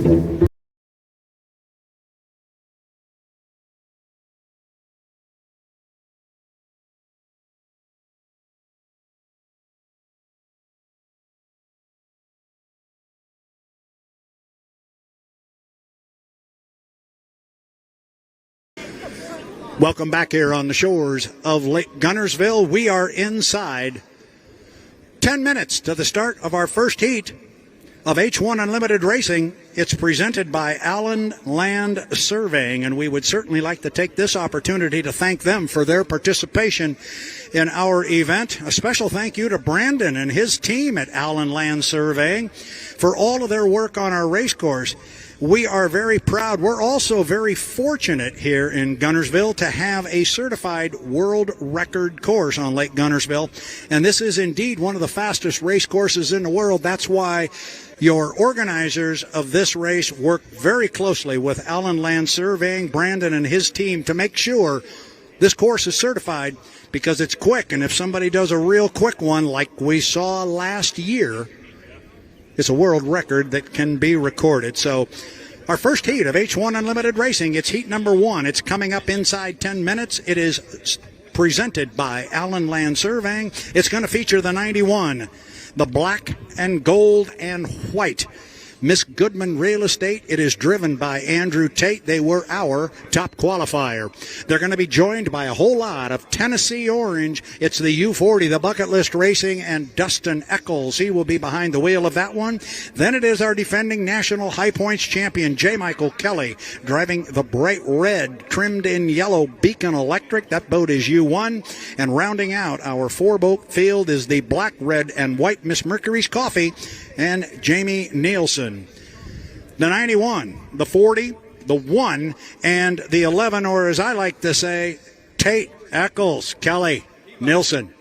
Welcome back here on the shores of Lake Guntersville. We are inside 10 minutes to the start of our first heat of H1 Unlimited Racing. It's presented by Allen Land Surveying, and we would certainly like to take this opportunity to thank them for their participation in our event. A special thank you to Brandon and his team at Allen Land Surveying for all of their work on our race course. We are very proud. We're also very fortunate here in Guntersville to have a certified world record course on Lake Guntersville. And this is indeed one of the fastest race courses in the world. That's why your organizers of this race work very closely with Allen Land Surveying, Brandon and his team, to make sure this course is certified, because it's quick. And if somebody does a real quick one like we saw last year, it's a world record that can be recorded. So our first heat of H1 Unlimited Racing, it's heat number 1. It's coming up inside 10 minutes. It is presented by Allen Land Surveying. It's going to feature the 91, the black and gold and white Miss Goodman Real Estate. It is driven by Andrew Tate. They were our top qualifier. They're going to be joined by a whole lot of Tennessee Orange. It's the U40, the Bucket List Racing, and Dustin Eccles. He will be behind the wheel of that one. Then it is our defending national high points champion, J. Michael Kelly, driving the bright red, trimmed in yellow Beacon Electric. That boat is U1. And rounding out our 4-boat field is the black, red, and white Miss Mercury's Coffee and Jamie Nielsen. The 91, the 40, the 1, and the 11, or as I like to say, Tate, Eccles, Kelly, Nielsen.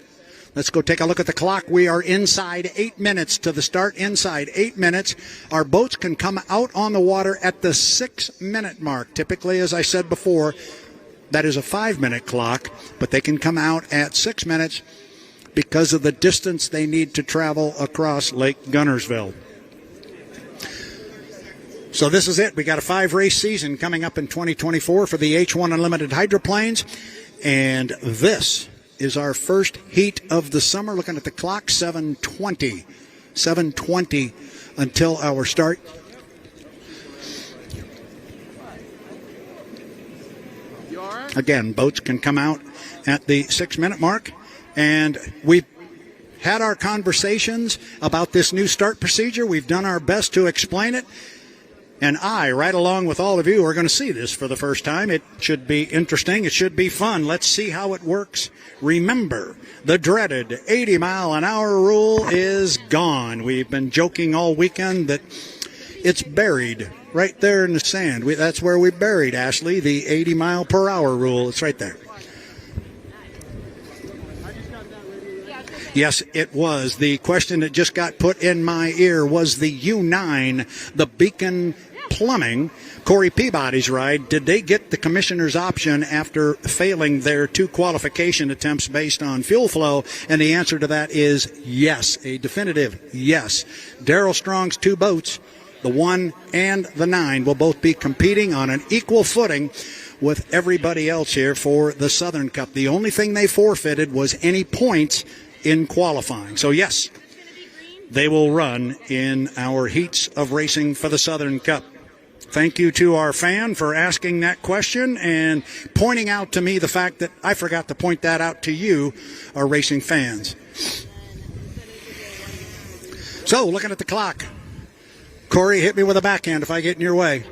Let's go take a look at the clock. We are inside 8 minutes to the start. Inside 8 minutes. Our boats can come out on the water at the 6-minute mark. Typically, as I said before, that is a 5-minute clock, but they can come out at 6 minutes because of the distance they need to travel across Lake Guntersville. So this is it. We got a 5-race season coming up in 2024 for the H1 Unlimited Hydroplanes. And this is our first heat of the summer. Looking at the clock, 7:20. 7:20 until our start. Again, boats can come out at the 6-minute mark. And we've had our conversations about this new start procedure. We've done our best to explain it. And I, right along with all of you, are going to see this for the first time. It should be interesting. It should be fun. Let's see how it works. Remember, the dreaded 80-mile-an-hour rule is gone. We've been joking all weekend that it's buried right there in the sand. That's where we buried, Ashley, the 80-mile-per-hour rule. It's right there. Yes, it was. The question that just got put in my ear was the U9, the Beacon Plumbing, Corey Peabody's ride. Did they get the commissioner's option after failing their 2 qualification attempts based on fuel flow? And the answer to that is yes, a definitive yes. Darrell Strong's 2 boats, the 1 and the 9, will both be competing on an equal footing with everybody else here for the Southern Cup. The only thing they forfeited was any points in qualifying. So yes, they will run in our heats of racing for the Southern Cup. Thank you to our fan for asking that question and pointing out to me the fact that I forgot to point that out to you, our racing fans. So, looking at the clock, Corey, hit me with a backhand if I get in your way.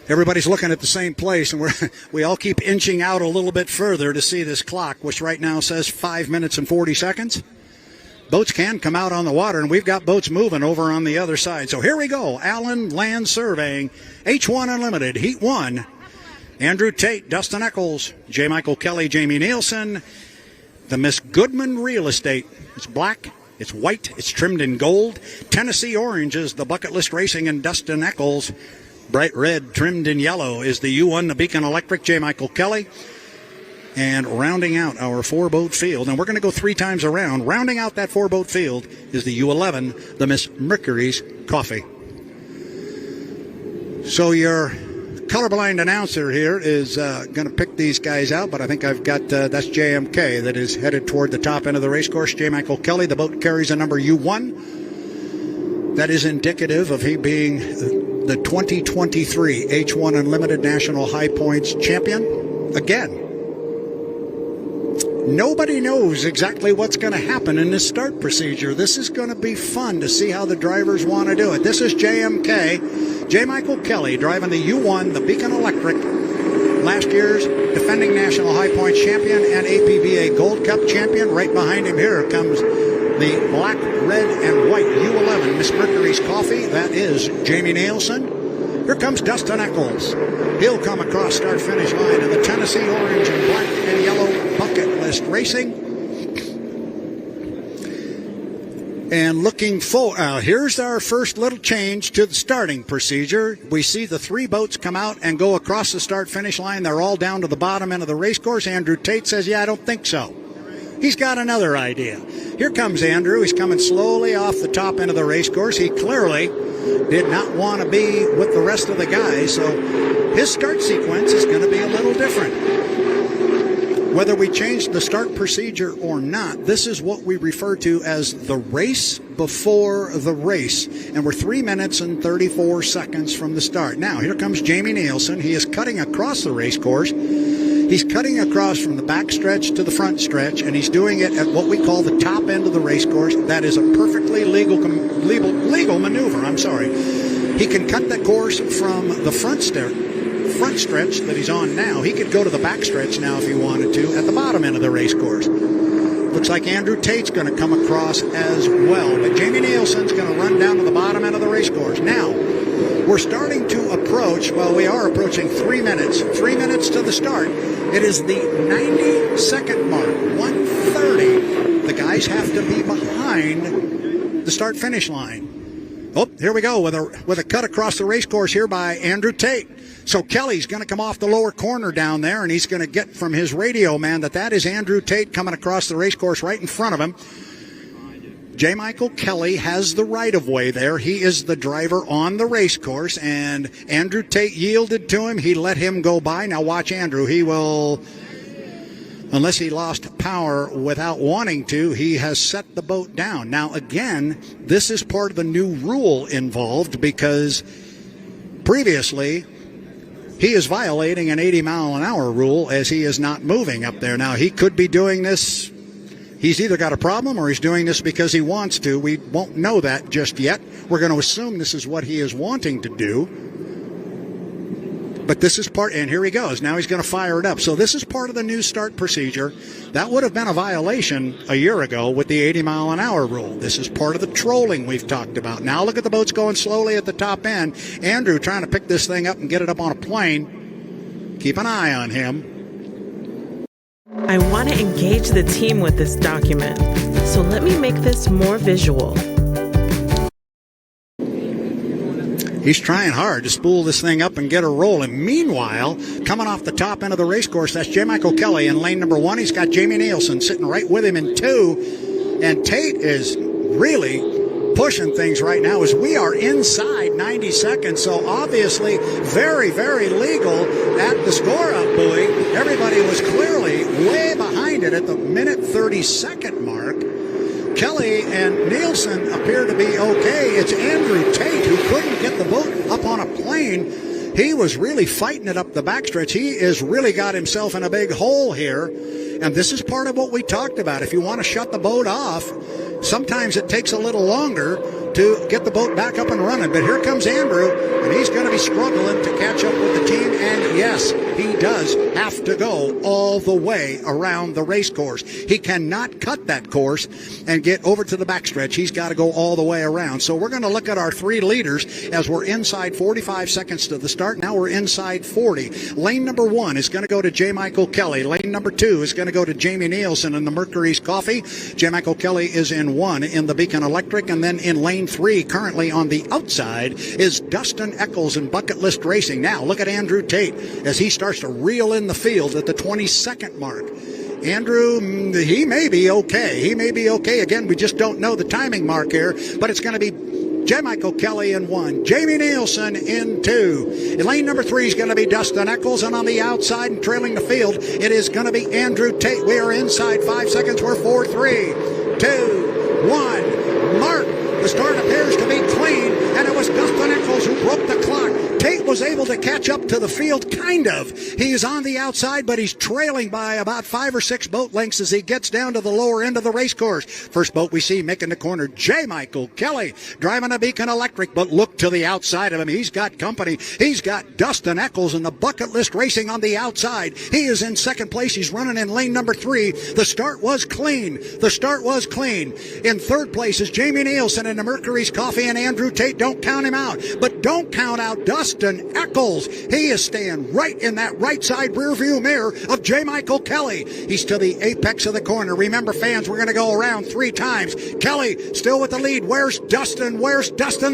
Everybody's looking at the same place, and we all keep inching out a little bit further to see this clock, which right now says 5 minutes and 40 seconds. Boats can come out on the water, and we've got boats moving over on the other side. So here we go. Allen Land Surveying, H1 Unlimited, Heat 1. Andrew Tate, Dustin Eccles, J. Michael Kelly, Jamie Nielsen. The Miss Goodman Real Estate. It's black, it's white, it's trimmed in gold. Tennessee Orange is the Bucket List Racing and Dustin Eccles. Bright red, trimmed in yellow, is the U1, the Beacon Electric, J. Michael Kelly. And rounding out our 4-boat field, and we're going to go 3 times around. Rounding out that 4-boat field is the U11, the Miss Mercury's Coffee. So your colorblind announcer here is going to pick these guys out, but I think I've got, that's JMK that is headed toward the top end of the race course. J. Michael Kelly, the boat carries a number U1. That is indicative of he being the 2023 H1 Unlimited National High Points champion. Again, nobody knows exactly what's going to happen in this start procedure. This is going to be fun to see how the drivers want to do it. This is JMK, J. Michael Kelly, driving the U1, the Beacon Electric, last year's defending National High Points champion and APBA Gold Cup champion. Right behind him here comes the black, red, and white U11 Miss Mercury's Coffee. That is Jamie Nielsen. Here comes Dustin Eccles. He'll come across start-finish line in the Tennessee Orange and Black and Yellow Bucket List Racing. And looking forward, here's our first little change to the starting procedure. We see the three boats come out and go across the start-finish line. They're all down to the bottom end of the race course. Andrew Tate says, yeah, I don't think so. He's got another idea. Here comes Andrew. He's coming slowly off the top end of the race course. He clearly did not want to be with the rest of the guys, so his start sequence is going to be a little different. Whether we change the start procedure or not, this is what we refer to as the race before the race, and we're 3 minutes and 34 seconds from the start. Now, here comes Jamie Nielsen. He is cutting across the race course. He's cutting across from the back stretch to the front stretch, and he's doing it at what we call the top end of the race course. That is a perfectly legal maneuver. He can cut that course from the front stretch that he's on now. He could go to the back stretch now if he wanted to at the bottom end of the race course. Looks like Andrew Tate's going to come across as well, but Jamie Nielsen's going to run down to the bottom end of the race course. Now, we're starting to approach, we are approaching 3 minutes. 3 minutes to the start. It is the 90-second mark, 1:30. The guys have to be behind the start-finish line. Oh, here we go with a cut across the race course here by Andrew Tate. So Kelly's going to come off the lower corner down there, and he's going to get from his radio man that is Andrew Tate coming across the race course right in front of him. J. Michael Kelly has the right-of-way there. He is the driver on the race course, and Andrew Tate yielded to him. He let him go by. Now watch Andrew. He will, unless he lost power without wanting to, he has set the boat down. Now, again, this is part of the new rule involved because previously he is violating an 80-mile-an-hour rule as he is not moving up there. Now, he could be doing this. He's either got a problem or he's doing this because he wants to. We won't know that just yet. We're going to assume this is what he is wanting to do. But this is part, and here he goes. Now he's going to fire it up. So this is part of the new start procedure. That would have been a violation a year ago with the 80-mile-an-hour rule. This is part of the trolling we've talked about. Now look at the boats going slowly at the top end. Andrew trying to pick this thing up and get it up on a plane. Keep an eye on him. I want to engage the team with this document, so let me make this more visual. He's trying hard to spool this thing up and get her rolling. Meanwhile, coming off the top end of the race course, that's J. Michael Kelly in lane number 1. He's got Jamie Nielsen sitting right with him in 2. And Tate is really pushing things right now as we are inside 90 seconds. So obviously very, very legal at the score-up buoy. Everybody was clearly way behind it at the minute 30-second mark. Kelly and Nielsen appear to be okay. It's Andrew Tate who couldn't get the boat up on a plane. He was really fighting it up the backstretch. He has really got himself in a big hole here. And this is part of what we talked about. If you want to shut the boat off, sometimes it takes a little longer to get the boat back up and running. But here comes Andrew, and he's going to be struggling to catch up with the team. And yes, he does have to go all the way around the race course. He cannot cut that course and get over to the backstretch. He's got to go all the way around. So we're going to look at our three leaders as we're inside 45 seconds to the start. Now we're inside 40. Lane number 1 is going to go to J. Michael Kelly. Lane number 2 is going to go to Jamie Nielsen in the Mercury's Coffee. J. Michael Kelly is in 1 in the Beacon Electric, and then in lane 3, currently on the outside, is Dustin Eccles in Bucket List Racing. Now look at Andrew Tate as he starts to reel in the field at the 20-second mark. Andrew, he may be okay. He may be okay. Again, we just don't know the timing mark here, but it's going to be J. Michael Kelly in 1. Jamie Nielsen in 2. In lane number 3 is going to be Dustin Eccles, and on the outside and trailing the field, it is going to be Andrew Tate. We are inside 5 seconds. We're 4, 3, 2, 1. Mark. The start appears to be clean, and it was Dustin Eccles who broke the clock. Tate was able to catch up to the field, kind of. He's on the outside, but he's trailing by about 5 or 6 boat lengths as he gets down to the lower end of the race course. First boat we see making the corner, J. Michael Kelly, driving a Beacon Electric, but look to the outside of him. He's got company. He's got Dustin Eccles in the Bucket List Racing on the outside. He is in second place. He's running in lane number 3. The start was clean. In third place is Jamie Nielsen in the Mercury's Coffee, and Andrew Tate. Don't count him out, but don't count out Dustin Eccles. He is staying right in that right side rear view mirror of J. Michael Kelly. He's to the apex of the corner. Remember, fans, we're going to go around 3 times. Kelly still with the lead. Where's Dustin?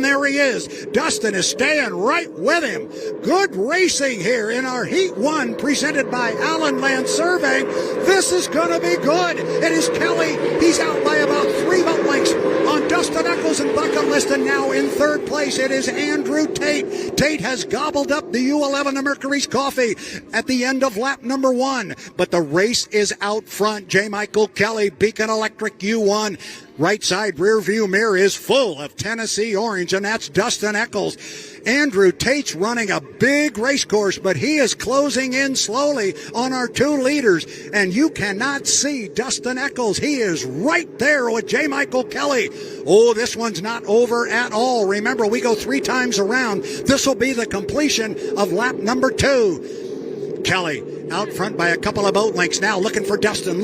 There he is. Dustin is staying right with him. Good racing here in our Heat 1 presented by Allen Land Surveying. This is going to be good. It is Kelly. He's out by about 3 boat lengths on Dustin Eccles and Bucket List, and now in third place it is Andrew Tate. Tate has gobbled up the U11 of Mercury's Coffee at the end of lap number 1, but the race is out front. J. Michael Kelly, Beacon Electric U1. Right side rear view mirror is full of Tennessee orange, and that's Dustin Eccles. Andrew Tate's running a big race course, but he is closing in slowly on our 2 leaders, and you cannot see Dustin Eccles. He is right there with J. Michael Kelly. Oh, this one's not over at all. Remember, we go 3 times around. This will be the completion of lap number 2. Kelly out front by a couple of boat lengths now, looking for Dustin.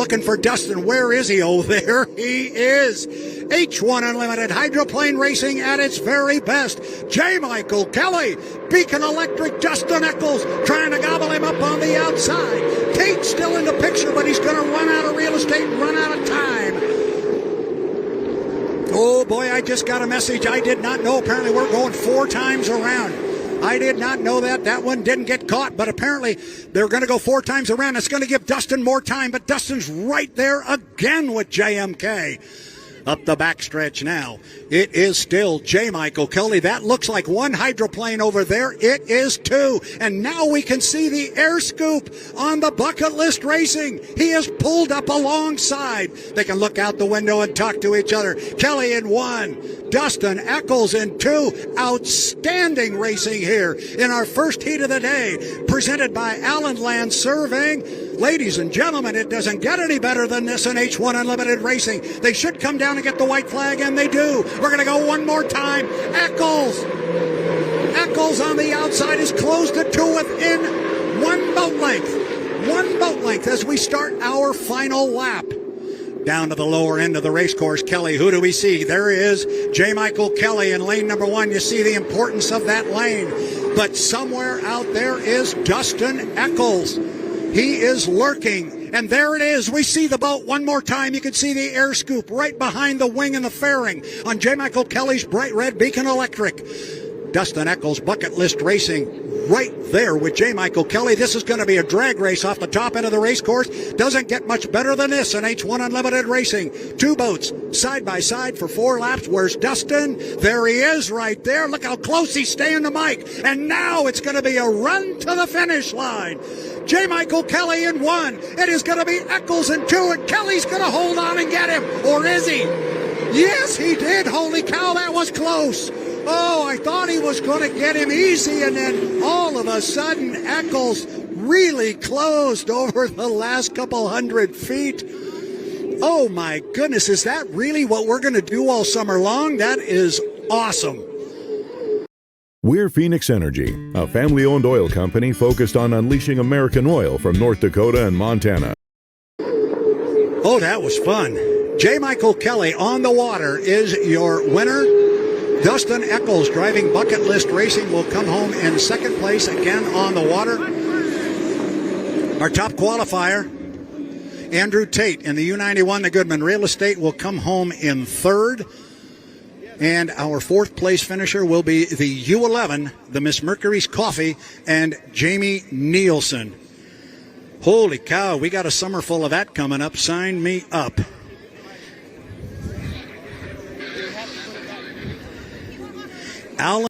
Where is he? Oh, there he is. H1 Unlimited Hydroplane Racing at its very best. J. Michael Kelly, Beacon Electric, Dustin Eccles trying to gobble him up on the outside. Tate still in the picture, but he's going to run out of real estate and run out of time. Oh boy, I just got a message I did not know. Apparently we're going 4 times around. I did not know that. That one didn't get caught, but apparently they're going to go 4 times around. It's going to give Dustin more time, but Dustin's right there again with JMK. Up the backstretch now. It is still J. Michael Kelly. That looks like 1 hydroplane over there. It is 2. And now we can see the air scoop on the Bucket List Racing. He is pulled up alongside. They can look out the window and talk to each other. Kelly in 1. Dustin Eccles in 2. Outstanding racing here in our first heat of the day. Presented by Allen Land Surveying. Ladies and gentlemen, it doesn't get any better than this in H1 Unlimited Racing. They should come down and get the white flag, and they do. We're going to go one more time. Eccles on the outside is closed the 2 within 1 boat length. 1 boat length as we start our final lap. Down to the lower end of the race course, Kelly, who do we see? There he is, J. Michael Kelly in lane number 1. You see the importance of that lane. But somewhere out there is Dustin Eccles. He is lurking, and there it is. We see the boat one more time. You can see the air scoop right behind the wing and the fairing on J. Michael Kelly's bright red Beacon Electric. Dustin Eccles, Bucket List Racing, right there with J. Michael Kelly. This is going to be a drag race off the top end of the race course. Doesn't get much better than this in H1 Unlimited Racing. 2 boats side by side for 4 laps. Where's Dustin? There he is right there. Look how close he's staying to Mike. And now it's going to be a run to the finish line. J. Michael Kelly in 1. It is going to be Eccles in 2, and Kelly's going to hold on and get him. Or is he? Yes, he did. Holy cow, that was close. Oh, I thought he was going to get him easy, and then all of a sudden, Eccles really closed over the last couple hundred feet. Oh, my goodness, is that really what we're going to do all summer long? That is awesome. We're Phoenix Energy, a family-owned oil company focused on unleashing American oil from North Dakota and Montana. Oh, that was fun. J. Michael Kelly on the water is your winner. Dustin Eccles, driving Bucket List Racing, will come home in second place again on the water. Our top qualifier, Andrew Tate in the U91, the Goodman Real Estate, will come home in third. And our 4th place finisher will be the U11, the Miss Mercury's Coffee, and Jamie Nielsen. Holy cow, we got a summer full of that coming up. Sign me up. Alan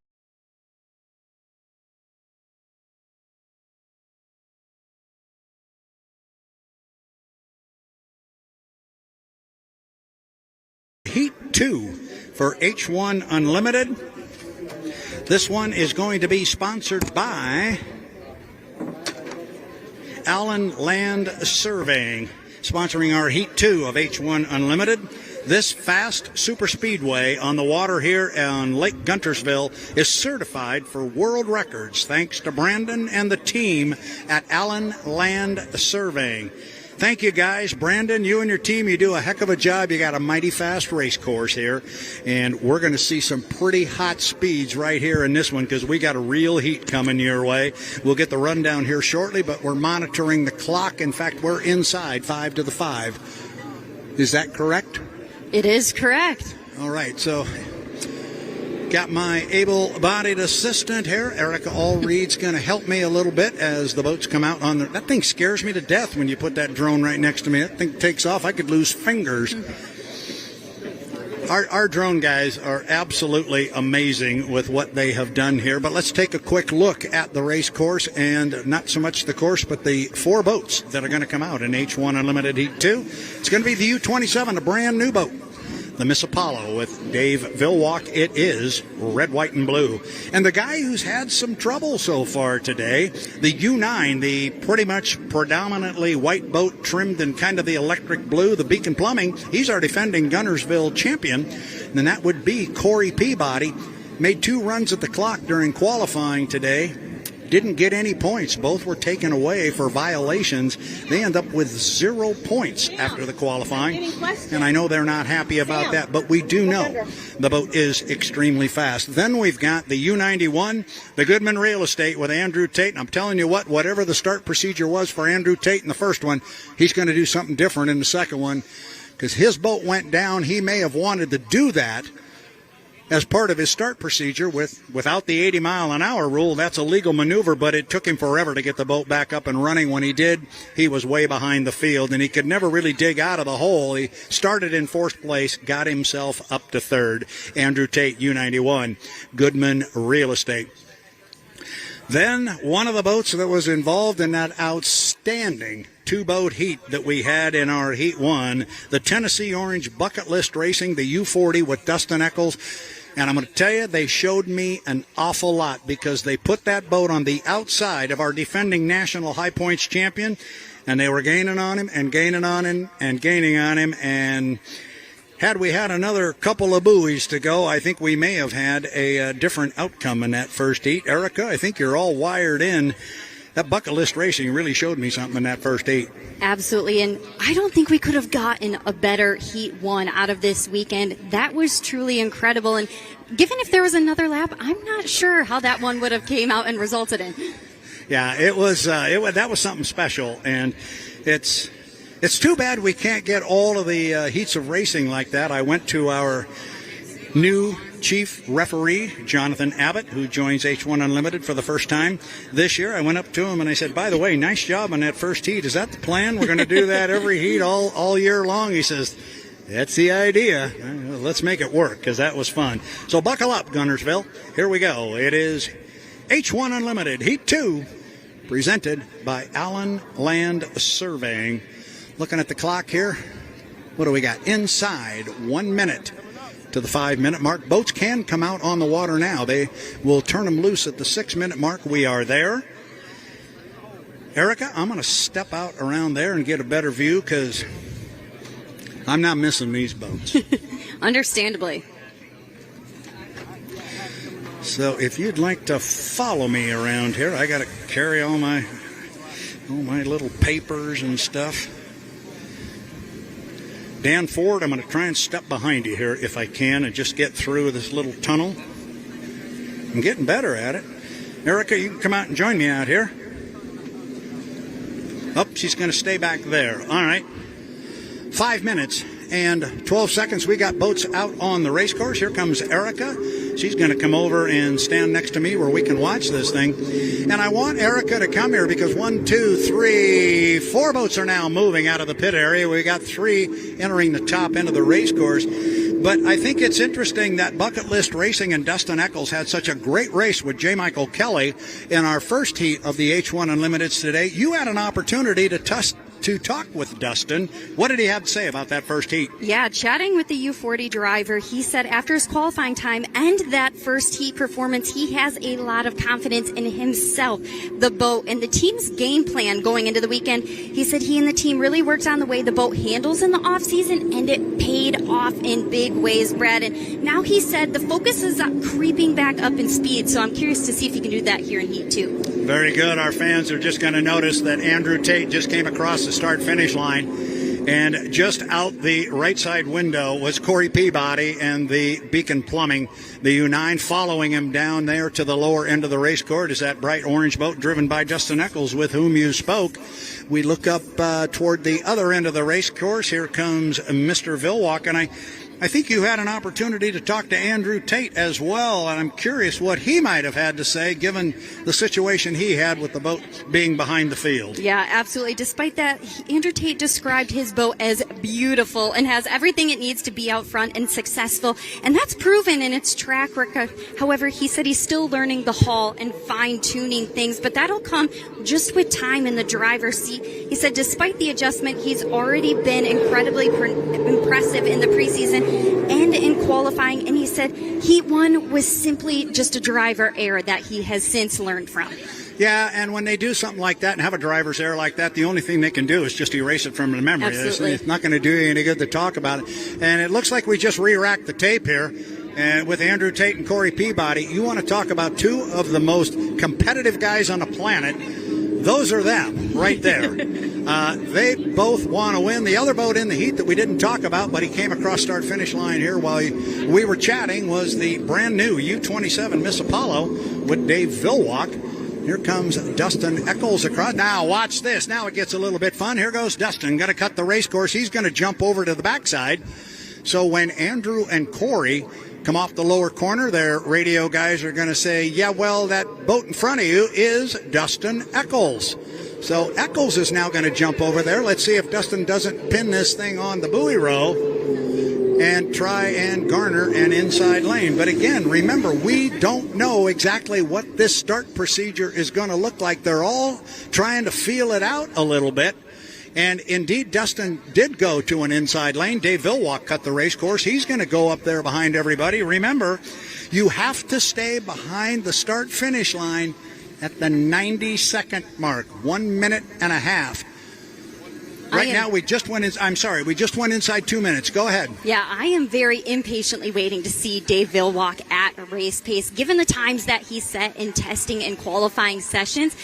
Heat 2 for H1 Unlimited. This one is going to be sponsored by Allen Land Surveying, sponsoring our Heat 2 of H1 Unlimited. This fast super speedway on the water here on Lake Guntersville is certified for world records thanks to Brandon and the team at Allen Land Surveying. Thank you, guys. Brandon, you and your team, you do a heck of a job. You got a mighty fast race course here, and we're going to see some pretty hot speeds right here in this one because we got a real heat coming your way. We'll get the rundown here shortly, but we're monitoring the clock. In fact, we're inside 5 to the 5. Is that correct? It is correct. All right, so got my able-bodied assistant here, Erica Allreed's going to help me a little bit as the boats come out on the... That thing scares me to death when you put that drone right next to me. That thing takes off. I could lose fingers. Our drone guys are absolutely amazing with what they have done here. But let's take a quick look at the race course, and not so much the course, but the 4 boats that are going to come out in H1 Unlimited Heat 2. It's going to be the U-27, a brand new boat. The Miss Apollo with Dave Villwalk. It is red, white, and blue. And the guy who's had some trouble so far today, the U9, the pretty much predominantly white boat trimmed in kind of the electric blue, the Beacon Plumbing, he's our defending Guntersville champion, and that would be Corey Peabody. Made 2 runs at the clock during qualifying today. Didn't get any points. Both were taken away for violations. They end up with 0 points after the qualifying. And I know they're not happy about that, but we do know the boat is extremely fast. Then we've got the U91, the Goodman Real Estate with Andrew Tate. And I'm telling you what, whatever the start procedure was for Andrew Tate in the first one, he's going to do something different in the second one because his boat went down. He may have wanted to do that as part of his start procedure without the 80-mile-an-hour rule. That's a legal maneuver, but it took him forever to get the boat back up and running. When he did, he was way behind the field, and he could never really dig out of the hole. He started in 4th place, got himself up to 3rd. Andrew Tate, U91, Goodman Real Estate. Then one of the boats that was involved in that outstanding 2-boat heat that we had in our Heat 1, the Tennessee Orange Bucket List Racing, the U40 with Dustin Eccles. And I'm going to tell you, they showed me an awful lot because they put that boat on the outside of our defending national high points champion, and they were gaining on him and gaining on him and gaining on him. And had we had another couple of buoys to go, I think we may have had a different outcome in that first heat. Erica, I think you're all wired in. That Bucket List Racing really showed me something in that first heat. Absolutely, and I don't think we could have gotten a better Heat 1 out of this weekend. That was truly incredible, and given if there was another lap, I'm not sure how that one would have came out and resulted in. Yeah, it was that was something special, and it's too bad we can't get all of the heats of racing like that. I went to our new chief referee, Jonathan Abbott, who joins H1 Unlimited for the first time this year. I went up to him and I said, by the way, nice job on that first heat. Is that the plan? We're going to do that every heat all year long? He says, that's the idea. Let's make it work because that was fun. So buckle up, Guntersville. Here we go. It is H1 Unlimited Heat 2, presented by Allen Land Surveying. Looking at the clock here, what do we got? Inside 1 minute to the 5-minute mark. Boats can come out on the water now. They will turn them loose at the 6-minute mark. We are there. Erica, I'm going to step out around there and get a better view because I'm not missing these boats. Understandably. So if you'd like to follow me around here, I got to carry all my little papers and stuff. Dan Ford, I'm going to try and step behind you here if I can and just get through this little tunnel. I'm getting better at it. Erica, you can come out and join me out here. Oh, she's going to stay back there. All right. 5 minutes and 12 seconds. We got boats out on the race course. Here comes Erica. She's going to come over and stand next to me where we can watch this thing. And I want Erica to come here because 1, 2, 3, 4 boats are now moving out of the pit area. We got 3 entering the top end of the race course. But I think it's interesting that Bucket List Racing and Dustin Eccles had such a great race with J. Michael Kelly in our first heat of the H1 Unlimiteds today. You had an opportunity to talk with Dustin. What did he have to say about that first heat? Yeah, chatting with the U40 driver, he said after his qualifying time and that first heat performance, he has a lot of confidence in himself, the boat, and the team's game plan going into the weekend. He said he and the team really worked on the way the boat handles in the off season, and it paid off in big ways, Brad. And now he said the focus is creeping back up in speed, so I'm curious to see if he can do that here in heat 2. Very good. Our fans are just going to notice that Andrew Tate just came across the start-finish line, and just out the right side window was Corey Peabody and the Beacon Plumbing, the U9, following him down there to the lower end of the race course is that bright orange boat driven by Dustin Eccles, with whom you spoke. We look up toward the other end of the race course. Here comes Mr. Villwalk, and I think you had an opportunity to talk to Andrew Tate as well, and I'm curious what he might have had to say given the situation he had with the boat being behind the field. Yeah, absolutely. Despite that, Andrew Tate described his boat as beautiful and has everything it needs to be out front and successful, and that's proven in its track record. However, he said he's still learning the hull and fine-tuning things, but that'll come just with time in the driver's seat. He said despite the adjustment, he's already been incredibly impressive in the preseason and in qualifying, and he said Heat 1 was simply just a driver error that he has since learned from. Yeah, and when they do something like that and have a driver's error like that, the only thing they can do is just erase it from the memory. Absolutely. It's not going to do you any good to talk about it. And it looks like we just re-racked the tape here. And with Andrew Tate and Corey Peabody, you want to talk about two of the most competitive guys on the planet. Those are them right there. They both want to win. The other boat in the heat that we didn't talk about, but he came across start-finish line here while we were chatting, was the brand-new U-27 Miss Apollo with Dave Villwalk. Here comes Dustin Eccles across. Now, watch this. Now it gets a little bit fun. Here goes Dustin. Going to cut the race course. He's going to jump over to the backside. So when Andrew and Corey come off the lower corner, their radio guys are going to say, yeah, well, that boat in front of you is Dustin Eccles. So Eccles is now going to jump over there. Let's see if Dustin doesn't pin this thing on the buoy row and try and garner an inside lane. But again, remember, we don't know exactly what this start procedure is going to look like. They're all trying to feel it out a little bit. And indeed, Dustin did go to an inside lane. Dave Villwalk cut the race course. He's going to go up there behind everybody. Remember, you have to stay behind the start-finish line at the 90-second mark, 1 minute and a half. Right now, we just went inside 2 minutes. Go ahead. Yeah, I am very impatiently waiting to see Dave Villwalk at a race pace. Given the times that he set in testing and qualifying sessions,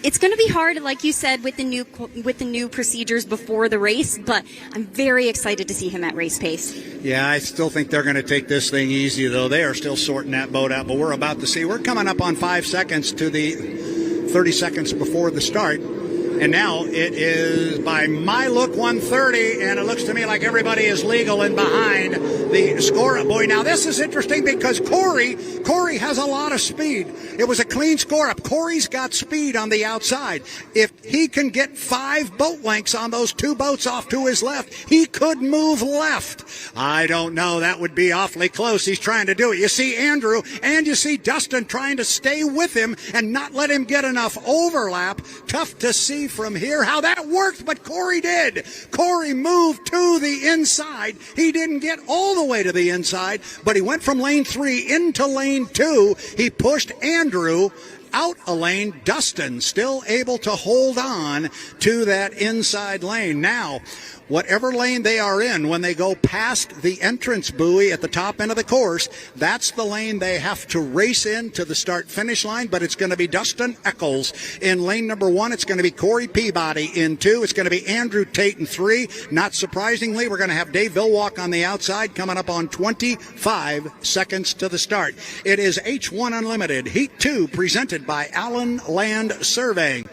it's going to be hard, like you said, with the new procedures before the race, but I'm very excited to see him at race pace. Yeah, I still think they're going to take this thing easy, though. They are still sorting that boat out, but we're about to see. We're coming up on 5 seconds to the 30 seconds before the start. And now it is, by my look, 1:30, and it looks to me like everybody is legal and behind the score. Boy, now this is interesting because Corey has a lot of speed. It was a clean score up. Corey's got speed on the outside. If he can get 5 boat lengths on those 2 boats off to his left, he could move left. I don't know. That would be awfully close. He's trying to do it. You see Andrew and you see Dustin trying to stay with him and not let him get enough overlap. Tough to see from here how that worked, but Corey did. Corey moved to the inside. He didn't get all the way to the inside, but he went from lane 3 into lane 2. He pushed Andrew out a lane. Dustin still able to hold on to that inside lane. Now, whatever lane they are in, when they go past the entrance buoy at the top end of the course, that's the lane they have to race in to the start-finish line, but it's going to be Dustin Eccles in lane number 1. It's going to be Corey Peabody in 2. It's going to be Andrew Tate in 3. Not surprisingly, we're going to have Dave Villwalk on the outside coming up on 25 seconds to the start. It is H1 Unlimited, Heat 2, presented by Allen Land Surveying.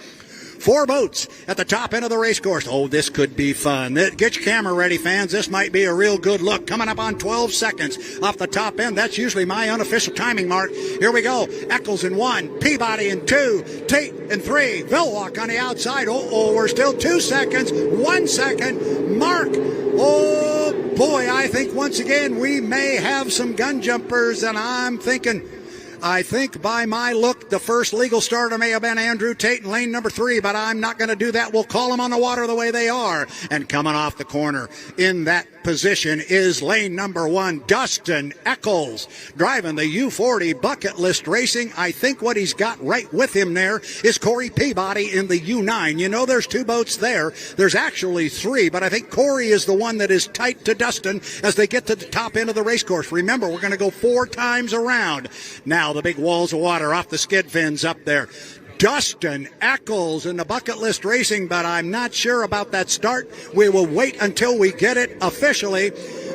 4 boats at the top end of the race course. Oh, this could be fun. Get your camera ready, fans. This might be a real good look. Coming up on 12 seconds off the top end. That's usually my unofficial timing mark. Here we go. Eccles in 1, Peabody in 2, Tate in 3, Villwalk on the outside. Oh, we're still 2 seconds. 1 second. Mark. Oh, boy, I think once again we may have some gun jumpers, and I think by my look, the first legal starter may have been Andrew Tate in lane number 3, but I'm not going to do that. We'll call them on the water the way they are. And coming off the corner in that position is lane number 1, Dustin Eccles, driving the U40 Bucket List Racing. I think what he's got right with him there is Corey Peabody in the U9. You know, there's 2 boats there. There's actually 3, but I think Corey is the one that is tight to Dustin as they get to the top end of the race course. Remember, we're going to go 4 times around. Now the big walls of water off the skid fins up there. Dustin Eccles in the Bucket List Racing, but I'm not sure about that start. We will wait until we get it officially.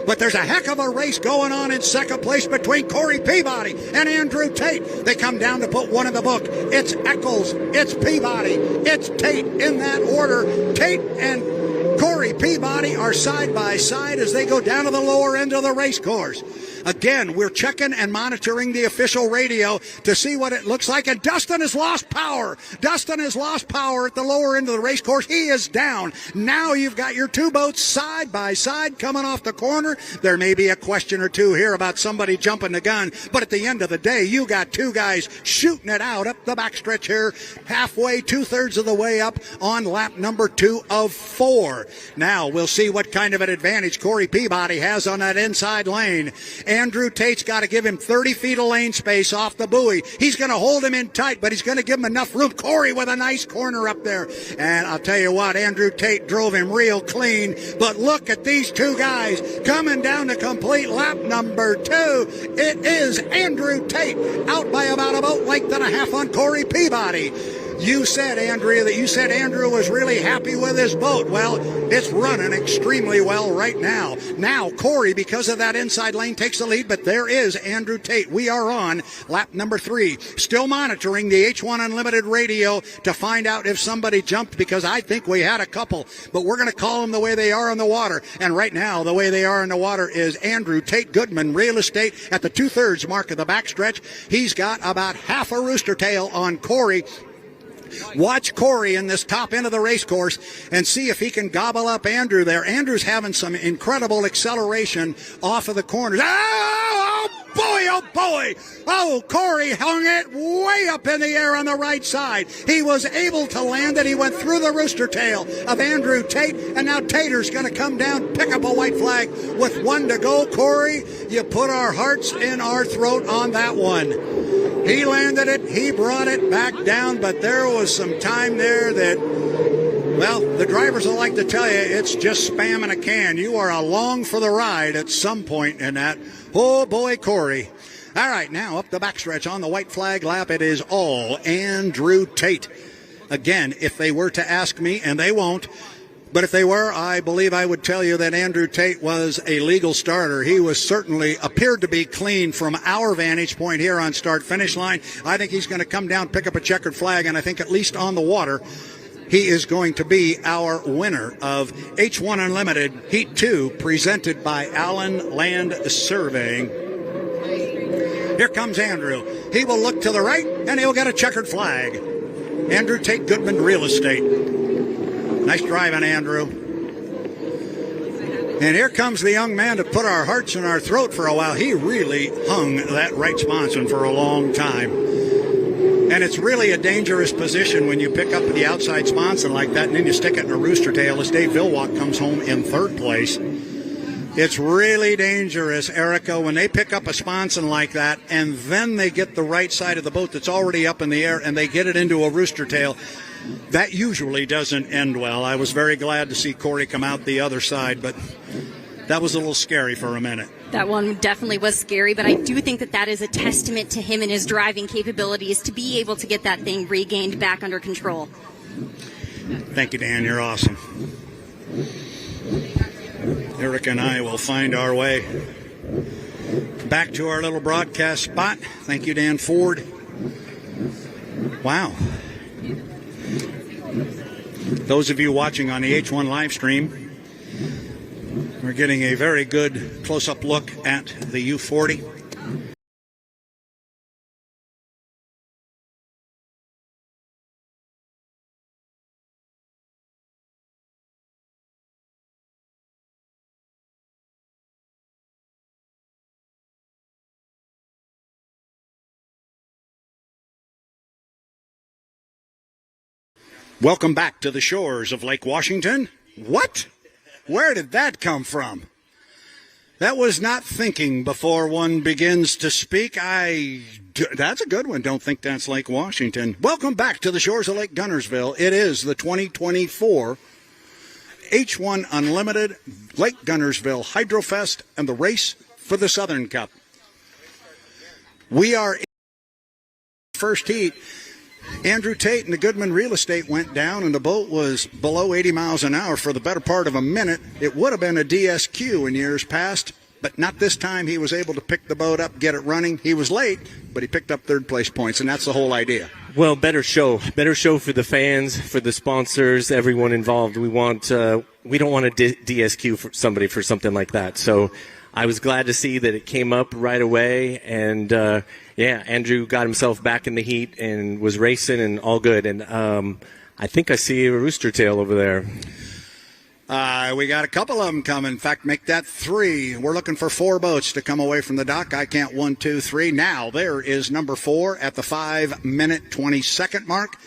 But there's a heck of a race going on in second place between Corey Peabody and Andrew Tate. They come down to put one in the book. It's Eccles, it's Peabody, it's Tate in that order. Tate and Corey Peabody are side by side as they go down to the lower end of the race course. Again, we're checking and monitoring the official radio to see what it looks like. And Dustin has lost power. Dustin has lost power at the lower end of the race course. He is down. Now you've got your 2 boats side by side coming off the corner. There may be a question or 2 here about somebody jumping the gun. But at the end of the day, you got 2 guys shooting it out up the backstretch here, halfway, 2/3 of the way up on lap number 2 of 4. Now we'll see what kind of an advantage Corey Peabody has on that inside lane. Andrew Tate's got to give him 30 feet of lane space off the buoy. He's going to hold him in tight, but he's going to give him enough room. Corey with a nice corner up there. And I'll tell you what, Andrew Tate drove him real clean. But look at these 2 guys coming down to complete lap number 2. It is Andrew Tate out by about a boat length and a half on Corey Peabody. You said, Andrea, that you said Andrew was really happy with his boat. Well, it's running extremely well right now. Now, Corey, because of that inside lane, takes the lead, but there is Andrew Tate. We are on lap number 3. Still monitoring the H1 Unlimited radio to find out if somebody jumped, because I think we had a couple, but we're going to call them the way they are on the water. And right now, the way they are in the water is Andrew Tate Goodman Real Estate at the 2/3 mark of the backstretch. He's got about half a rooster tail on Corey. Watch Corey in this top end of the race course and see if he can gobble up Andrew there. Andrew's having some incredible acceleration off of the corners. Oh, boy, oh, boy. Oh, Corey hung it way up in the air on the right side. He was able to land it. He went through the rooster tail of Andrew Tate, and now Tater's going to come down, pick up a white flag with 1 to go. Corey, you put our hearts in our throat on that one. He landed it, he brought it back down, but there was some time there that, well, the drivers will like to tell you it's just spam in a can. You are along for the ride at some point in that. Oh, boy, Corey. All right, now up the backstretch on the white flag lap, it is all Andrew Tate. Again, if they were to ask me, and they won't, but if they were, I believe I would tell you that Andrew Tate was a legal starter. He was certainly appeared to be clean from our vantage point here on start-finish line. I think he's going to come down, pick up a checkered flag, and I think at least on the water, he is going to be our winner of H1 Unlimited Heat 2, presented by Allen Land Surveying. Here comes Andrew. He will look to the right, and he'll get a checkered flag. Andrew Tate Goodman Real Estate. Nice driving, Andrew. And here comes the young man to put our hearts in our throat for a while. He really hung that right sponson for a long time. And it's really a dangerous position when you pick up the outside sponson like that and then you stick it in a rooster tail as Dave Villwalk comes home in 3rd place. It's really dangerous, Erica, when they pick up a sponson like that and then they get the right side of the boat that's already up in the air and they get it into a rooster tail. That usually doesn't end well. I was very glad to see Corey come out the other side, but that was a little scary for a minute. That one definitely was scary, but I do think that that is a testament to him and his driving capabilities to be able to get that thing regained back under control. Thank you, Dan. You're awesome. Eric and I will find our way back to our little broadcast spot. Thank you, Dan Ford. Wow. Those of you watching on the H1 live stream, we're getting a very good close-up look at the U40. Welcome back to the shores of Lake Washington. What? Where did that come from? That was not thinking before one begins to speak. That's a good one. Don't think that's Lake Washington. Welcome back to the shores of Lake Guntersville. It is the 2024 H1 Unlimited Lake Guntersville Hydrofest and the race for the Southern Cup. We are in the first heat. Andrew Tate and the Goodman Real Estate went down, and the boat was below 80 miles an hour for the better part of a minute. It would have been a DSQ in years past, but not this time. He was able to pick the boat up, get it running. He was late, but he picked up third place points, and that's the whole idea. Well, better show for the fans, for the sponsors, everyone involved. We don't want to DSQ for somebody for something like that. So I was glad to see that it came up right away, and Andrew got himself back in the heat and was racing and all good. And I think I see a rooster tail over there. We got a couple of them coming. In fact, make that 3. We're looking for 4 boats to come away from the dock. I count 1, 2, 3. Now there is number 4 at the 5-minute 20-second mark.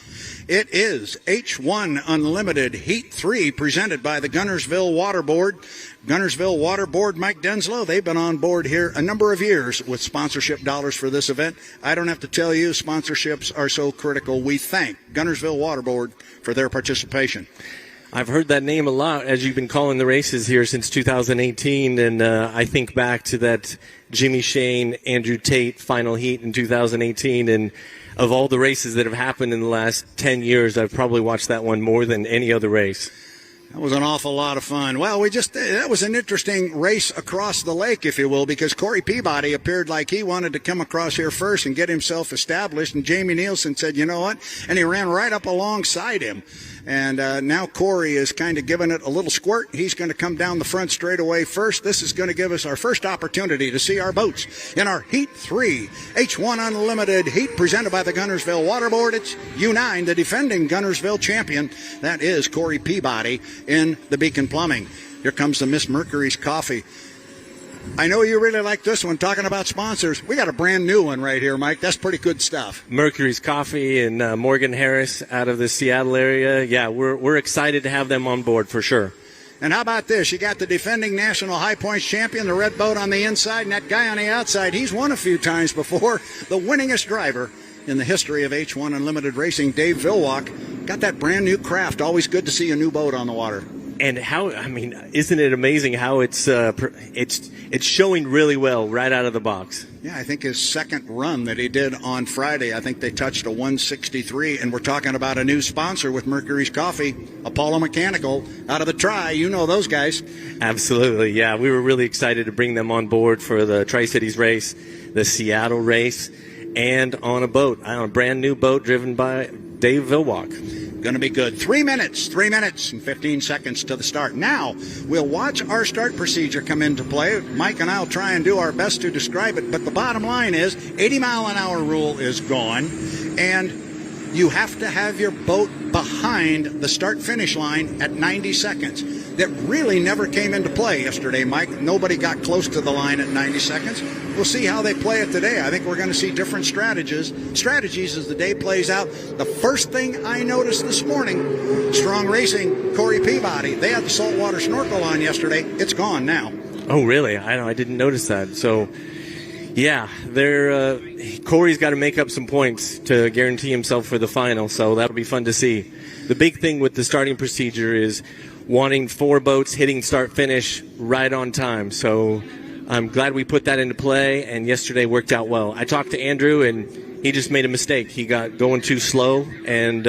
It is H1 Unlimited Heat 3 presented by the Guntersville Water Board. Guntersville Water Board, Mike Denslow, they've been on board here a number of years with sponsorship dollars for this event. I don't have to tell you, sponsorships are so critical. We thank Guntersville Water Board for their participation. I've heard that name a lot as you've been calling the races here since 2018, and I think back to that Jimmy Shane, Andrew Tate final heat in 2018, and of all the races that have happened in the last 10 years, I've probably watched that one more than any other race. That was an awful lot of fun. Well, that was an interesting race across the lake, if you will, because Corey Peabody appeared like he wanted to come across here first and get himself established, and Jamie Nielsen said, you know what, and he ran right up alongside him. And now Corey is kind of giving it a little squirt. He's going to come down the front straightaway first. This is going to give us our first opportunity to see our boats in our Heat 3 H1 Unlimited Heat presented by the Guntersville Water Board. It's U9, the defending Guntersville champion. That is Corey Peabody in the Beacon Plumbing. Here comes the Miss Mercury's Coffee. I know you really like this one. Talking about sponsors, we got a brand new one right here, Mike. That's pretty good stuff. Mercury's Coffee and Morgan Harris out of the Seattle area. Yeah, we're excited to have them on board for sure. And how about this? You got the defending national high points champion, the red boat on the inside, and that guy on the outside. He's won a few times before. The winningest driver in the history of H1 Unlimited Racing, Dave Villwalk, got that brand new craft. Always good to see a new boat on the water. And isn't it amazing how it's showing really well right out of the box? Yeah, I think his second run that he did on Friday, I think they touched a 163, and we're talking about a new sponsor with Mercury's Coffee, Apollo Mechanical, out of the Tri. You know those guys. Absolutely, yeah. We were really excited to bring them on board for the Tri-Cities race, the Seattle race, and on a boat, on a brand new boat driven by Dave Villwalk. Going to be good. 3 minutes and 15 seconds to the start. Now, we'll watch our start procedure come into play. Mike and I will try and do our best to describe it, but the bottom line is 80-mile-an-hour rule is gone, and you have to have your boat behind the start-finish line at 90 seconds. That really never came into play yesterday, Mike. Nobody got close to the line at 90 seconds. We'll see how they play it today. I think we're going to see different strategies as the day plays out. The first thing I noticed this morning, Strong Racing, Corey Peabody, they had the saltwater snorkel on yesterday. It's gone now. Oh, really? I didn't notice that. So, yeah, Corey's got to make up some points to guarantee himself for the final, so that'll be fun to see. The big thing with the starting procedure is wanting 4 boats hitting start-finish right on time. So I'm glad we put that into play, and yesterday worked out well. I talked to Andrew, and he just made a mistake. He got going too slow and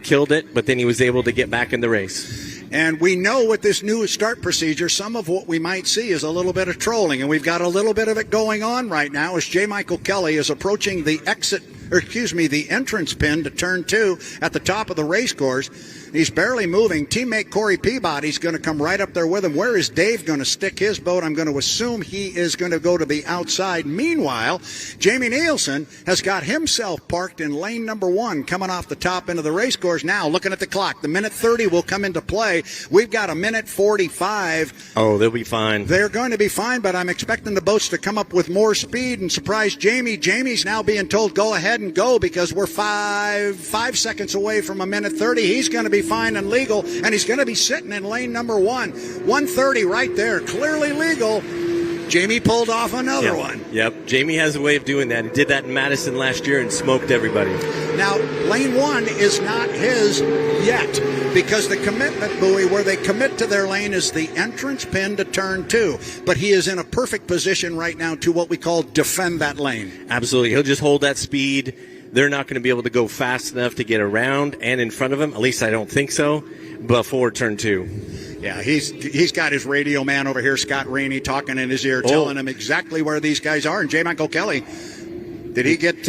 killed it, but then he was able to get back in the race. And we know with this new start procedure, some of what we might see is a little bit of trolling, and we've got a little bit of it going on right now as J. Michael Kelly is approaching the entrance pin to turn 2 at the top of the race course. He's barely moving. Teammate Corey Peabody's going to come right up there with him. Where is Dave going to stick his boat? I'm going to assume he is going to go to the outside. Meanwhile, Jamie Nielsen has got himself parked in lane number 1, coming off the top end of the race course. Now, looking at the clock, the minute 30 will come into play. We've got a minute 45. Oh, they'll be fine. They're going to be fine, but I'm expecting the boats to come up with more speed and surprise Jamie. Jamie's now being told go ahead and go because we're five seconds away from a minute 30. He's going to be fine and legal, and he's going to be sitting in lane number 1. 1:30 right there, clearly legal. Jamie pulled off another one. Yep, Jamie has a way of doing that. He did that in Madison last year and smoked everybody. Now, lane 1 is not his yet because the commitment buoy where they commit to their lane is the entrance pin to turn 2. But he is in a perfect position right now to what we call defend that lane. Absolutely. He'll just hold that speed. They're not going to be able to go fast enough to get around and in front of him. At least I don't think so. Before turn 2. Yeah, he's got his radio man over here, Scott Rainey, talking in his ear, telling him exactly where these guys are. And J. Michael Kelly, did he get...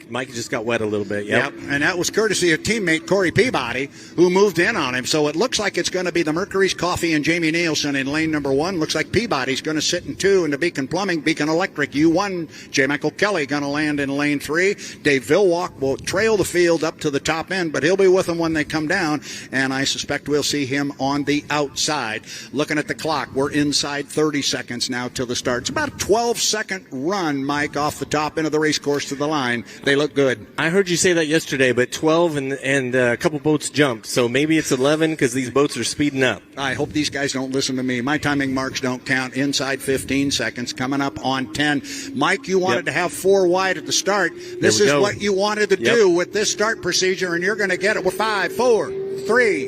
Mike just got wet a little bit, yep. And that was courtesy of teammate Corey Peabody, who moved in on him. So it looks like it's going to be the Mercury's Coffee and Jamie Nielsen in lane number 1. Looks like Peabody's going to sit in 2, and the Beacon Plumbing, Beacon Electric, U1. J. Michael Kelly going to land in lane 3. Dave Villwalk will trail the field up to the top end, but he'll be with them when they come down, and I suspect we'll see him on the outside. Looking at the clock, we're inside 30 seconds now till the start. It's about a 12-second run, Mike, off the top end of the race course to the line. They look good. I heard you say that yesterday, but 12 and a couple boats jumped, so maybe it's 11 because these boats are speeding up. I hope these guys don't listen to me. My timing marks don't count. Inside 15 seconds, coming up on 10. Mike, you wanted to have 4 wide at the start. This is what you wanted to do with this start procedure, and you're going to get it with 5, 4, 3,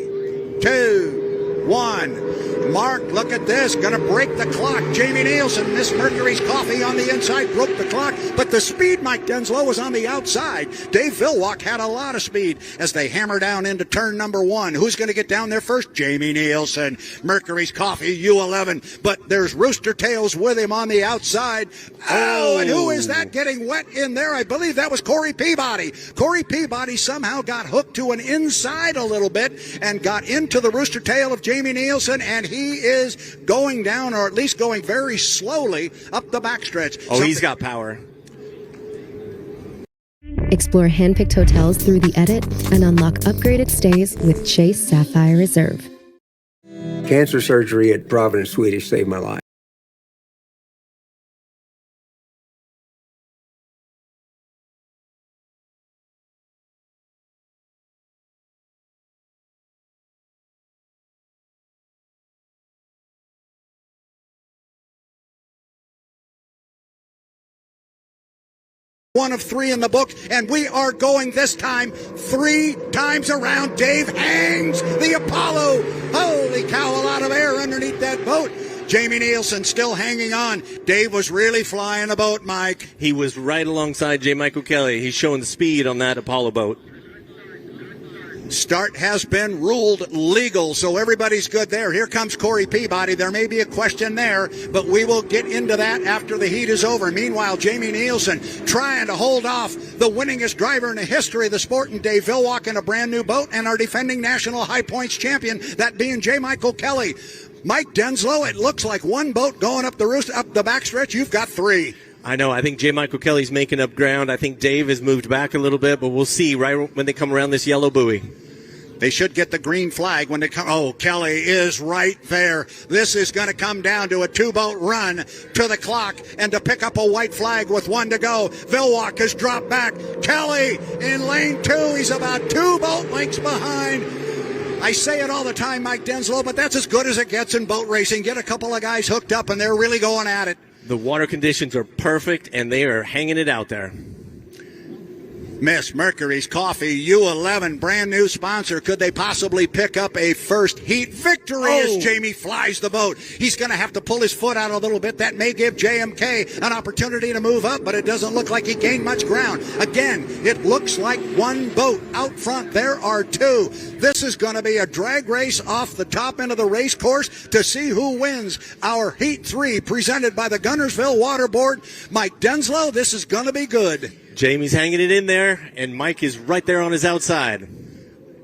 2, 1. Mark, look at this. Going to break the clock. Jamie Nielsen, Miss Mercury's Coffee on the inside, broke the clock. But the speed, Mike Denslow, was on the outside. Dave Villwalk had a lot of speed as they hammer down into turn number 1. Who's going to get down there first? Jamie Nielsen, Mercury's Coffee, U11. But there's Rooster Tails with him on the outside. Oh, and who is that getting wet in there? I believe that was Corey Peabody. Corey Peabody somehow got hooked to an inside a little bit and got into the Rooster Tail of Jamie Nielsen, and he is going down, or at least going very slowly up the backstretch. Oh, he's got power. Explore hand-picked hotels through the edit and unlock upgraded stays with Chase Sapphire Reserve. Cancer surgery at Providence, Swedish saved my life. One of 3 in the book, and we are going this time 3 times around. Dave hangs the Apollo. Holy cow, a lot of air underneath that boat. Jamie Nielsen still hanging on. Dave was really flying the boat, Mike. He was right alongside J. Michael Kelly. He's showing the speed on that Apollo boat. Start has been ruled legal, so everybody's good there. Here comes Corey Peabody. There may be a question there, but we will get into that after the heat is over. Meanwhile, Jamie Nielsen trying to hold off the winningest driver in the history of the sport, and Dave Villwalk in a brand new boat, and our defending national high points champion, that being J. Michael Kelly. Mike Denslow, it looks like 1 boat going up the backstretch. You've got 3. I know. I think J. Michael Kelly's making up ground. I think Dave has moved back a little bit, but we'll see right when they come around this yellow buoy. They should get the green flag when they come. Oh, Kelly is right there. This is going to come down to a 2-boat run to the clock and to pick up a white flag with 1 to go. Villwalk has dropped back. Kelly in lane 2. He's about 2 boat lengths behind. I say it all the time, Mike Denslow, but that's as good as it gets in boat racing. Get a couple of guys hooked up, and they're really going at it. The water conditions are perfect, and they are hanging it out there. Miss Mercury's Coffee, U11, brand new sponsor. Could they possibly pick up a first heat victory as Jamie flies the boat? He's going to have to pull his foot out a little bit. That may give JMK an opportunity to move up, but it doesn't look like he gained much ground. Again, it looks like 1 boat out front. There are 2. This is going to be a drag race off the top end of the race course to see who wins our Heat 3 presented by the Guntersville Water Board. Mike Denslow, this is going to be good. Jamie's hanging it in there, and Mike is right there on his outside.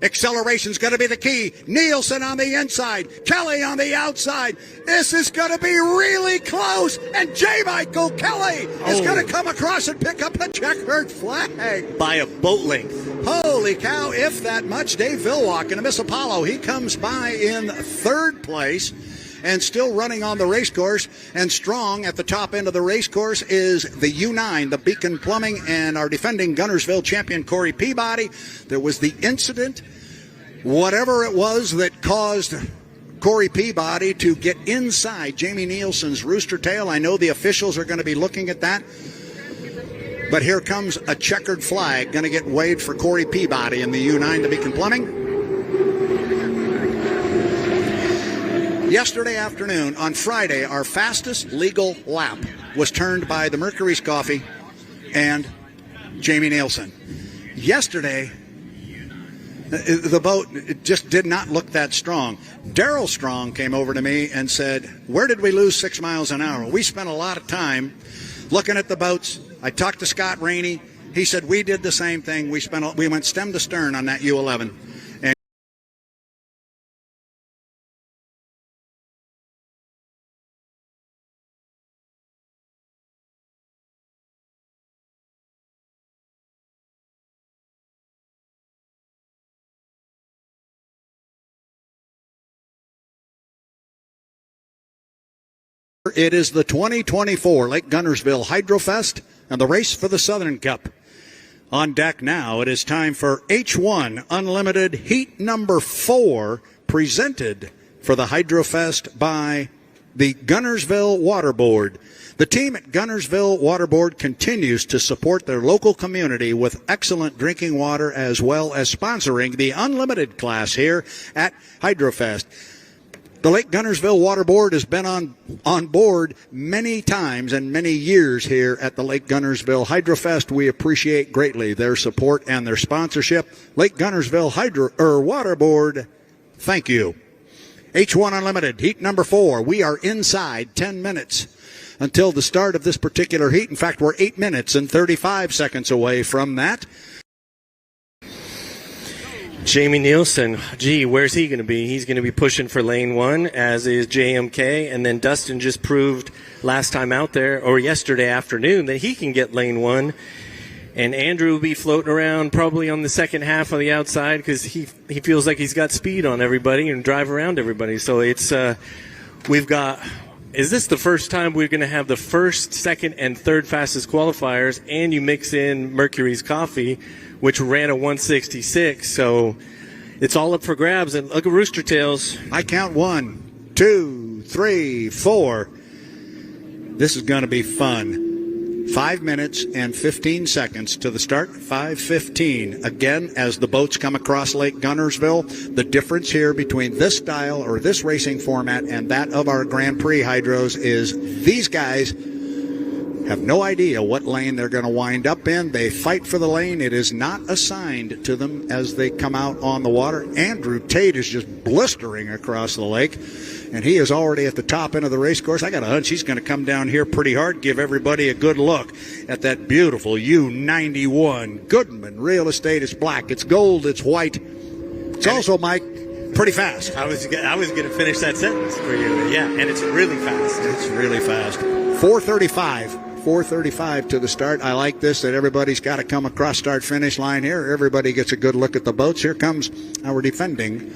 Acceleration's going to be the key. Nielsen on the inside. Kelly on the outside. This is going to be really close. And J. Michael Kelly is going to come across and pick up a checkered flag. By a boat length. Holy cow, if that much. Dave Villwalk in the Miss Apollo. He comes by in third place and still running on the race course. And strong at the top end of the race course is the U9, the Beacon Plumbing, and our defending Guntersville champion, Corey Peabody. There was the incident, whatever it was, that caused Corey Peabody to get inside Jamie Nielsen's rooster tail. I know the officials are going to be looking at that. But here comes a checkered flag going to get waved for Corey Peabody in the U9, the Beacon Plumbing. Yesterday afternoon, on Friday, our fastest legal lap was turned by the Mercury's Coffee and Jamie Nielsen. Yesterday, the boat just did not look that strong. Darrell Strong came over to me and said, where did we lose 6 miles an hour? We spent a lot of time looking at the boats. I talked to Scott Rainey. He said we did the same thing. We went stem to stern on that U11. And it is the 2024 Lake Guntersville Hydrofest and the race for the Southern Cup. On deck now, it is time for H1 Unlimited Heat number 4, presented for the Hydrofest by the Guntersville Water Board. The team at Guntersville Water Board continues to support their local community with excellent drinking water, as well as sponsoring the Unlimited class here at Hydrofest. The Lake Guntersville Water Board has been on board many times and many years here at the Lake Guntersville Hydrofest. We appreciate greatly their support and their sponsorship. Lake Guntersville Water Board, thank you. H1 Unlimited, heat number 4. We are inside 10 minutes until the start of this particular heat. In fact, we're 8 minutes and 35 seconds away from that. Jamie Nielsen, gee, where's he going to be? He's going to be pushing for lane 1, as is JMK. And then Dustin just proved last time out there, or yesterday afternoon, that he can get lane 1. And Andrew will be floating around probably on the second half of the outside because he feels like he's got speed on everybody and drive around everybody. So it's we've got. Is this the first time we're going to have the first, second, and third fastest qualifiers, and you mix in Mercury's Coffee, which ran a 166, so it's all up for grabs. And look at Rooster Tails. I count 1, 2, 3, 4. This is going to be fun. 5 minutes and 15 seconds to the start. 5:15. Again, as the boats come across Lake Guntersville, the difference here between this style or this racing format and that of our Grand Prix hydros is these guys have no idea what lane they're going to wind up in. They fight for the lane. It is not assigned to them as they come out on the water. Andrew Tate is just blistering across the lake, and he is already at the top end of the race course. I got a hunch he's going to come down here pretty hard, give everybody a good look at that beautiful U91 Goodman Real Estate. It's black, it's gold, it's white. It's also, Mike, pretty fast. I was going to finish that sentence for you. Yeah, and it's really fast. It's really fast. 4:35 to the start. I like this, that everybody's got to come across start-finish line here. Everybody gets a good look at the boats. Here comes our defending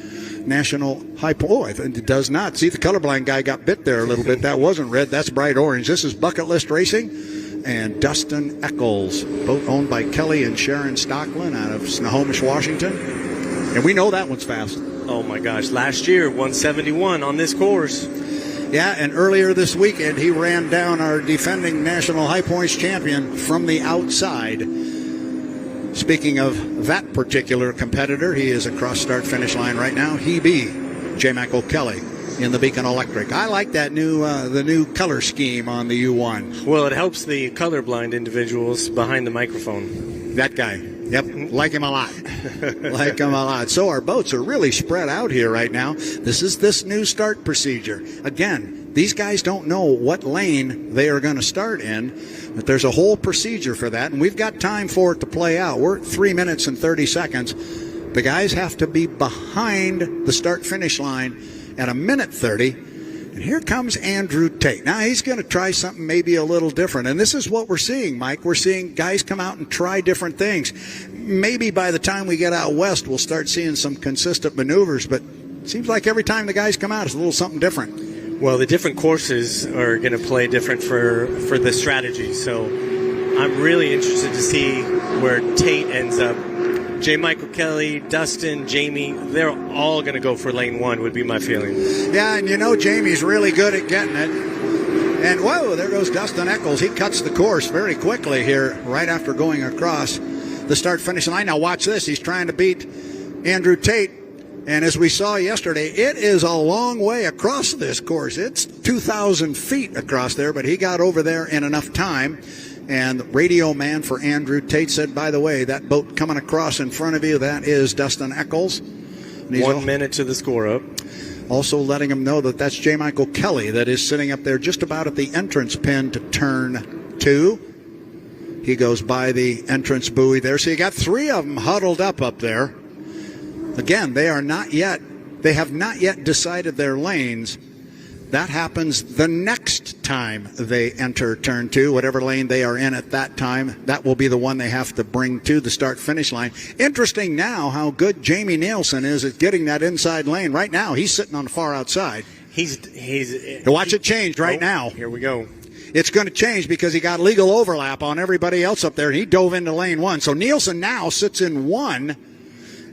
national high point. Oh, I think it does not. See, the colorblind guy got bit there a little bit. That wasn't red. That's bright orange. This is Bucket List Racing and Dustin Eccles, both owned by Kelly and Sharon Stocklin out of Snohomish, Washington. And we know that one's fast. Oh, my gosh. Last year, 171 on this course. Yeah, and earlier this weekend, he ran down our defending national high points champion from the outside. Speaking of that particular competitor, he is across start-finish line right now. He be J. Michael Kelly in the Beacon Electric. I like that the new color scheme on the U1. Well, it helps the colorblind individuals behind the microphone. That guy. Yep, like him a lot. Like him a lot. So our boats are really spread out here right now. This is this new start procedure. Again, these guys don't know what lane they are going to start in, but there's a whole procedure for that, and we've got time for it to play out. We're at 3 minutes and 30 seconds. The guys have to be behind the start-finish line at 1:30. And here comes Andrew Tate. Now, he's going to try something maybe a little different. And this is what we're seeing, Mike. We're seeing guys come out and try different things. Maybe by the time we get out west, we'll start seeing some consistent maneuvers. But it seems like every time the guys come out, it's a little something different. Well, the different courses are going to play different for the strategy. So I'm really interested to see where Tate ends up. J. Michael Kelly, Dustin, Jamie, they're all going to go for lane 1 would be my feeling. Yeah, and you know Jamie's really good at getting it. And whoa, there goes Dustin Eccles. He cuts the course very quickly here right after going across the start-finish line. Now watch this. He's trying to beat Andrew Tate. And as we saw yesterday, it is a long way across this course. It's 2,000 feet across there, but he got over there in enough time. And the radio man for Andrew Tate said, by the way, that boat coming across in front of you, that is Dustin Eccles. 1 minute to the score up. Also letting him know that that's J. Michael Kelly that is sitting up there just about at the entrance pin to turn 2. He goes by the entrance buoy there. So you got 3 of them huddled up there. Again, they have not yet decided their lanes. That happens the next time they enter turn 2, whatever lane they are in at that time. That will be the one they have to bring to the start-finish line. Interesting now how good Jamie Nielsen is at getting that inside lane. Right now, he's sitting on the far outside. Watch it change right now. Here we go. It's going to change because he got legal overlap on everybody else up there, and he dove into lane 1. So Nielsen now sits in 1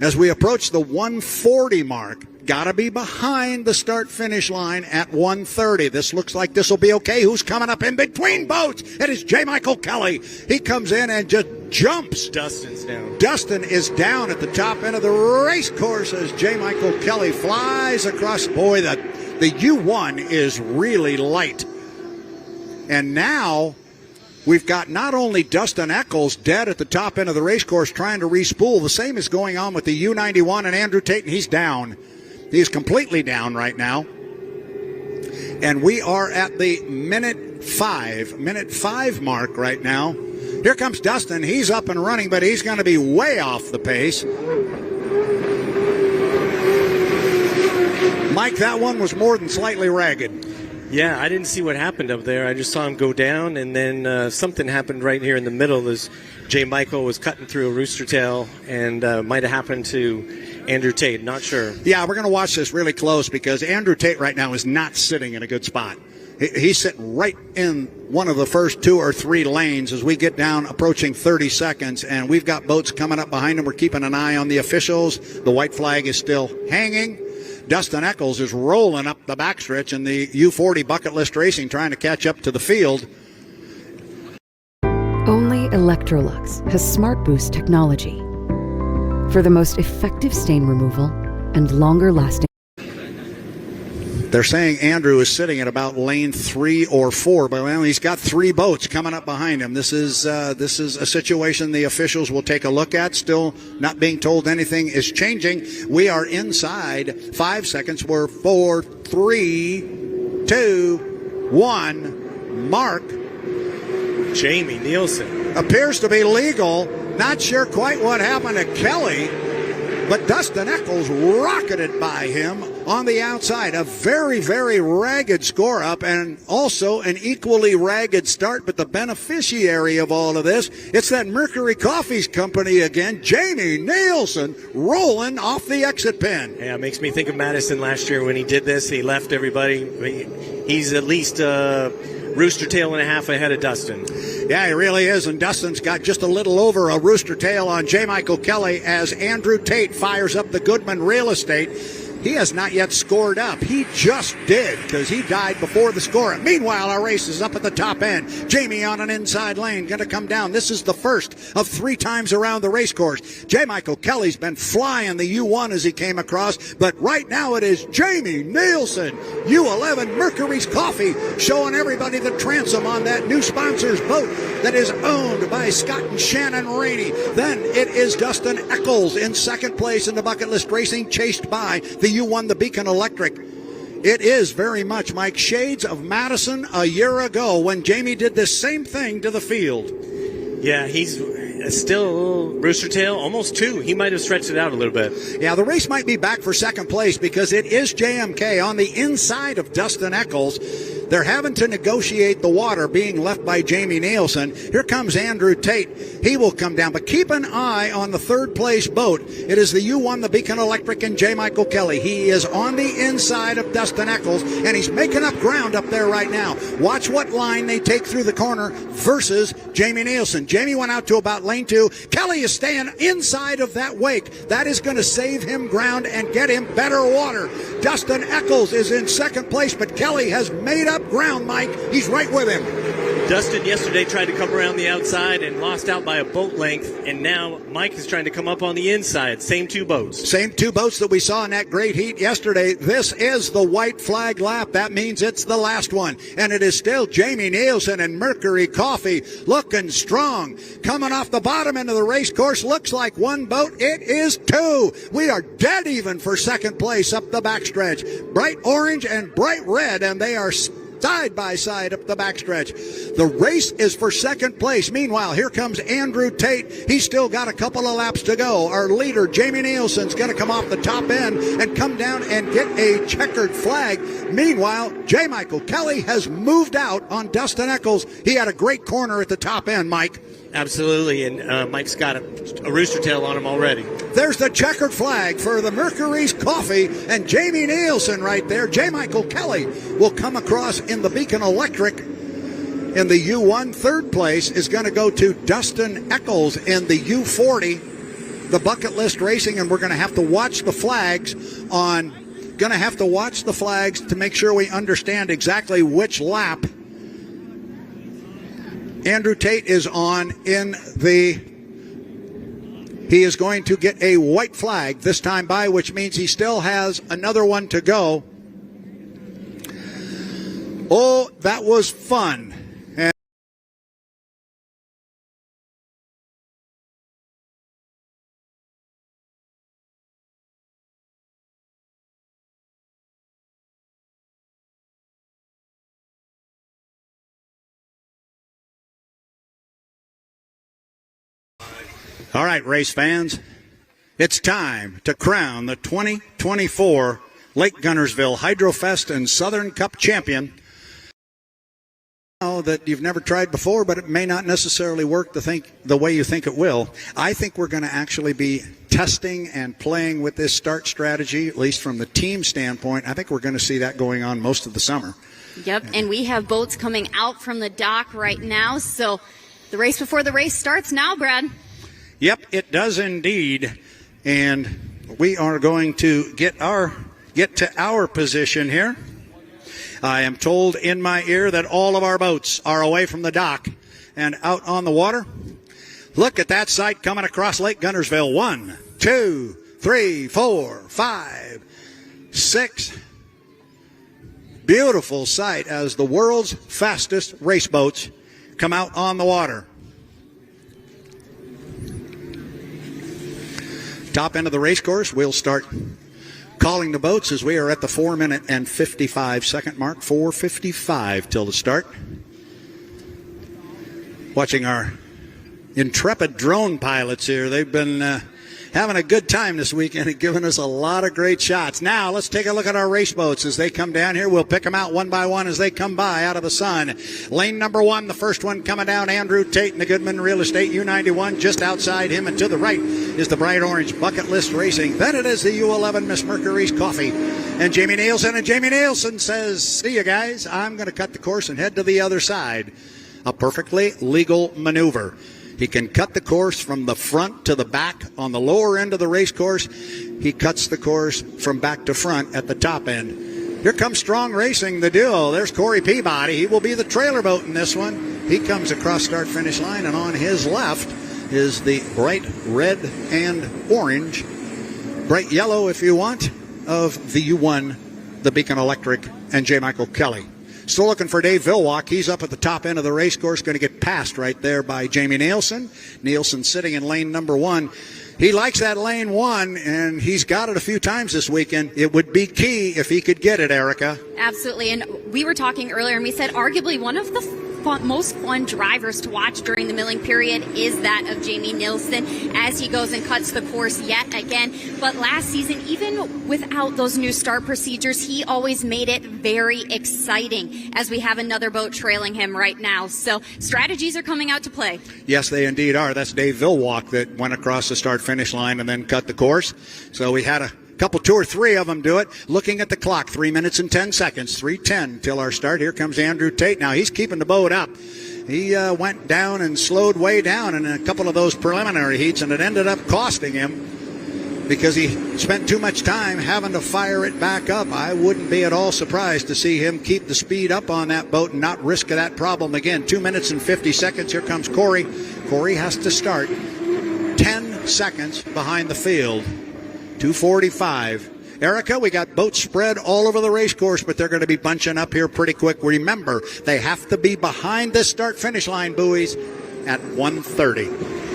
as we approach the 140 mark. Got to be behind the start-finish line at 1:30. This looks like this will be okay. Who's coming up in between boats? It is J. Michael Kelly. He comes in and just jumps. Dustin's down. Dustin is down at the top end of the race course as J. Michael Kelly flies across. Boy, the U1 is really light. And now we've got not only Dustin Eccles dead at the top end of the race course trying to respool. The same is going on with the U91 and Andrew Tate, and he's down. He's completely down right now. And we are at the minute 5 mark right now. Here comes Dustin. He's up and running, but he's going to be way off the pace. Mike, that one was more than slightly ragged. Yeah, I didn't see what happened up there. I just saw him go down, and then something happened right here in the middle as J. Michael was cutting through a rooster tail, and might have happened to Andrew Tate. Not sure. Yeah, we're going to watch this really close because Andrew Tate right now is not sitting in a good spot. He's sitting right in one of the first 2 or 3 lanes as we get down approaching 30 seconds, and we've got boats coming up behind him. We're keeping an eye on the officials. The white flag is still hanging. Dustin Eccles is rolling up the backstretch in the U40 Bucket List Racing, trying to catch up to the field. Only Electrolux has Smart Boost technology for the most effective stain removal and longer lasting. They're saying Andrew is sitting at about lane 3 or 4, but well, he's got 3 boats coming up behind him. This is a situation the officials will take a look at. Still not being told anything is changing. We are inside 5 seconds. We're 4, 3, 2, 1. Mark. Jamie Nielsen. Appears to be legal. Not sure quite what happened to Kelly, but Dustin Eccles rocketed by him on the outside. A very, very ragged score up and also an equally ragged start, but the beneficiary of all of this, it's that Mercury Coffees Company again, Jamie Nielsen, rolling off the exit pin. Yeah, it makes me think of Madison last year when he did this. He left everybody. He's at least rooster tail and a half ahead of Dustin. Yeah, he really is, and Dustin's got just a little over a rooster tail on J. Michael Kelly as Andrew Tate fires up the Goodman Real Estate. He has not yet scored up. He just did because he died before the score. Meanwhile, our race is up at the top end. Jamie on an inside lane, going to come down. This is the first of 3 times around the race course. J. Michael Kelly's been flying the U1 as he came across, but right now it is Jamie Nielsen, U11 Mercury's Coffee, showing everybody the transom on that new sponsor's boat that is owned by Scott and Shannon Rainey. Then it is Dustin Eccles in second place in the Bucket List Racing, chased by the U1, the Beacon Electric. It is very much, Mike, shades of Madison a year ago when Jamie did this same thing to the field. Yeah, still Rooster Tail, almost 2. He might have stretched it out a little bit. Yeah, the race might be back for second place because it is JMK on the inside of Dustin Eccles. They're having to negotiate the water being left by Jamie Nielsen. Here comes Andrew Tate. He will come down, but keep an eye on the third place boat. It is the U1, the Beacon Electric, and J. Michael Kelly. He is on the inside of Dustin Eccles, and he's making up ground up there right now. Watch what line they take through the corner versus Jamie Nielsen. Jamie went out to about lane 2. Kelly is staying inside of that wake. That is going to save him ground and get him better water. Dustin Eccles is in second place, but Kelly has made up ground, Mike. He's right with him. Dustin yesterday tried to come around the outside and lost out by a boat length, and now Mike is trying to come up on the inside. Same 2 boats. Same 2 boats that we saw in that great heat yesterday. This is the white flag lap. That means it's the last one. And it is still Jamie Nielsen and Mercury Coffee looking strong. Coming off the bottom end of the race course. Looks like 1 boat. It is 2. We are dead even for second place up the backstretch. Bright orange and bright red, and they are side by side up the backstretch. The race is for second place. Meanwhile, here comes Andrew Tate. He's still got a couple of laps to go. Our leader, Jamie Nielsen's going to come off the top end and come down and get a checkered flag. Meanwhile, J. Michael Kelly has moved out on Dustin Eccles. He had a great corner at the top end, Mike. Absolutely, and Mike's got a rooster tail on him already. There's the checkered flag for the Mercury's Coffee and Jamie Nielsen right there. J. Michael Kelly will come across in the Beacon Electric in the U1. Third place is going to go to Dustin Eccles in the U40, the Bucket List Racing, and we're going to have to watch the flags to make sure we understand exactly which lap Andrew Tate is on in the... He is going to get a white flag this time by, which means he still has another one to go. Oh, that was fun. All right, race fans, it's time to crown the 2024 Lake Guntersville Hydrofest and Southern Cup champion. That you've never tried before, but it may not necessarily work the way you think it will. I think we're going to actually be testing and playing with this start strategy, at least from the team standpoint. I think we're going to see that going on most of the summer. Yep, and we have boats coming out from the dock right now, so the race before the race starts now, Brad. Yep, it does indeed. And we are going to get to our position here. I am told in my ear that all of our boats are away from the dock and out on the water. Look at that sight coming across Lake Guntersville. 1, 2, 3, 4, 5, 6. Beautiful sight as the world's fastest race boats come out on the water. Top end of the race course, we'll start calling the boats as we are at the 4-minute and 55-second mark. 4:55 till the start. Watching our intrepid drone pilots here. They've been having a good time this weekend and giving us a lot of great shots. Now, let's take a look at our race boats as they come down here. We'll pick them out one by one as they come by out of the sun. Lane number 1, the first one coming down, Andrew Tate in the Goodman Real Estate U91. Just outside him and to the right is the bright orange Bucket List Racing. Then it is the U11 Miss Mercury's Coffee and Jamie Nielsen. And Jamie Nielsen says, see you guys, I'm going to cut the course and head to the other side. A perfectly legal maneuver. He can cut the course from the front to the back on the lower end of the race course. He cuts the course from back to front at the top end. Here comes Strong Racing, the duo. There's Corey Peabody. He will be the trailer boat in this one. He comes across start-finish line, and on his left is the bright red and orange, bright yellow if you want, of the U1, the Beacon Electric, and J. Michael Kelly. Still looking for Dave Vilwalk. He's up at the top end of the race course, going to get passed right there by Jamie Nielsen. Nielsen sitting in lane number 1. He likes that lane 1, and he's got it a few times this weekend. It would be key if he could get it, Erica. Absolutely, and we were talking earlier, and we said arguably one of the most fun drivers to watch during the milling period is that of Jamie Nilsson as he goes and cuts the course yet again. But last season, even without those new start procedures, he always made it very exciting as we have another boat trailing him right now. So strategies are coming out to play. Yes, they indeed are. That's Dave Villwalk that went across the start-finish line and then cut the course. So we had a couple, 2 or 3 of them do it. Looking at the clock, 3 minutes and 10 seconds, 3:10 till our start. Here comes Andrew Tate. Now he's keeping the boat up. He went down and slowed way down in a couple of those preliminary heats, and it ended up costing him because he spent too much time having to fire it back up. I wouldn't be at all surprised to see him keep the speed up on that boat and not risk that problem again. 2 minutes and 50 seconds. Here comes Corey. Corey has to start 10 seconds behind the field. 2:45. Erica, we got boats spread all over the race course, but they're going to be bunching up here pretty quick. Remember, they have to be behind the start-finish line buoys at 1:30.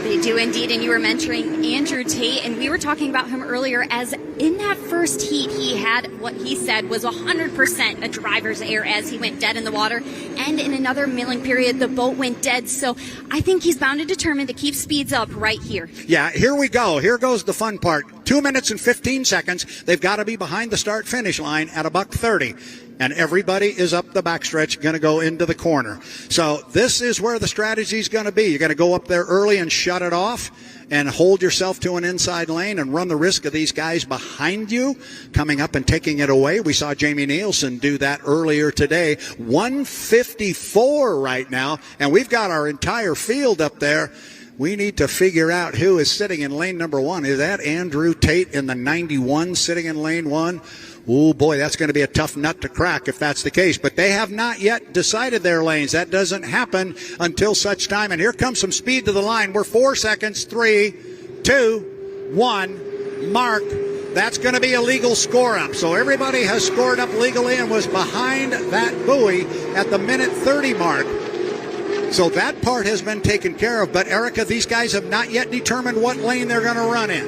They do indeed, and you were mentioning Andrew Tate, and we were talking about him earlier as in that first heat he had what he said was 100% a driver's error as he went dead in the water, and in another milling period the boat went dead. So I think he's bound and determined to keep speeds up right here. Yeah, here we go. Here goes the fun part. 2 minutes and 15 seconds. They've got to be behind the start-finish line at $1:30. And everybody is up the backstretch, going to go into the corner. So this is where the strategy is going to be. You're going to go up there early and shut it off and hold yourself to an inside lane and run the risk of these guys behind you coming up and taking it away. We saw Jamie Nielsen do that earlier today. 154 right now, and we've got our entire field up there. We need to figure out who is sitting in lane number 1. Is that Andrew Tate in the 91 sitting in lane 1? Oh, boy, that's going to be a tough nut to crack if that's the case. But they have not yet decided their lanes. That doesn't happen until such time. And here comes some speed to the line. We're 4 seconds. 3, 2, 1. Mark. That's going to be a legal score up. So everybody has scored up legally and was behind that buoy at the minute 30 mark. So that part has been taken care of. But, Erica, these guys have not yet determined what lane they're going to run in.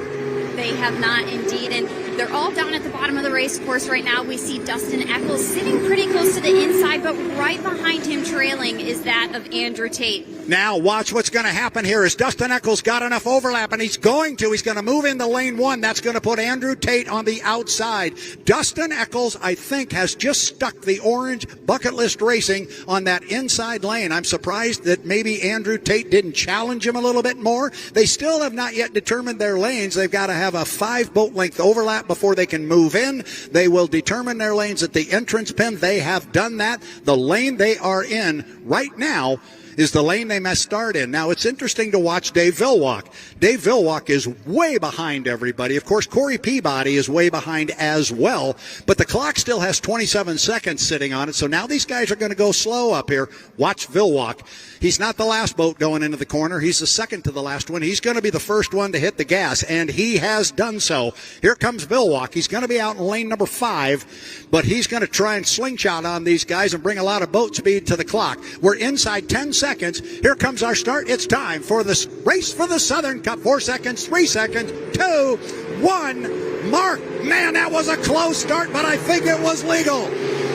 They have not indeed, and they're all down at the bottom of the race course right now. We see Dustin Eccles sitting pretty close to the inside, but right behind him trailing is that of Andrew Tate. Now watch what's going to happen here. Is Dustin Eccles got enough overlap, and he's going to move into lane 1. That's going to put Andrew Tate on the outside. Dustin Eccles, I think, has just stuck the orange Bucket List Racing on that inside lane. I'm surprised that maybe Andrew Tate didn't challenge him a little bit more. They still have not yet determined their lanes. They've got to have a 5 boat length overlap before they can move in. They will determine their lanes at the entrance pin. They have done that. The lane they are in right now is the lane they must start in. Now, it's interesting to watch Dave Villwalk. Dave Villwalk is way behind everybody. Of course, Corey Peabody is way behind as well, but the clock still has 27 seconds sitting on it, so now these guys are going to go slow up here. Watch Villwalk. He's not the last boat going into the corner. He's the second to the last one. He's going to be the first one to hit the gas, and he has done so. Here comes Villwalk. He's going to be out in lane number 5, but he's going to try and slingshot on these guys and bring a lot of boat speed to the clock. We're inside 10 seconds. Here comes our start. It's time for the race for the Southern Cup. 4 seconds, 3 seconds, 2, 1. Mark. Man, that was a close start, but I think it was legal.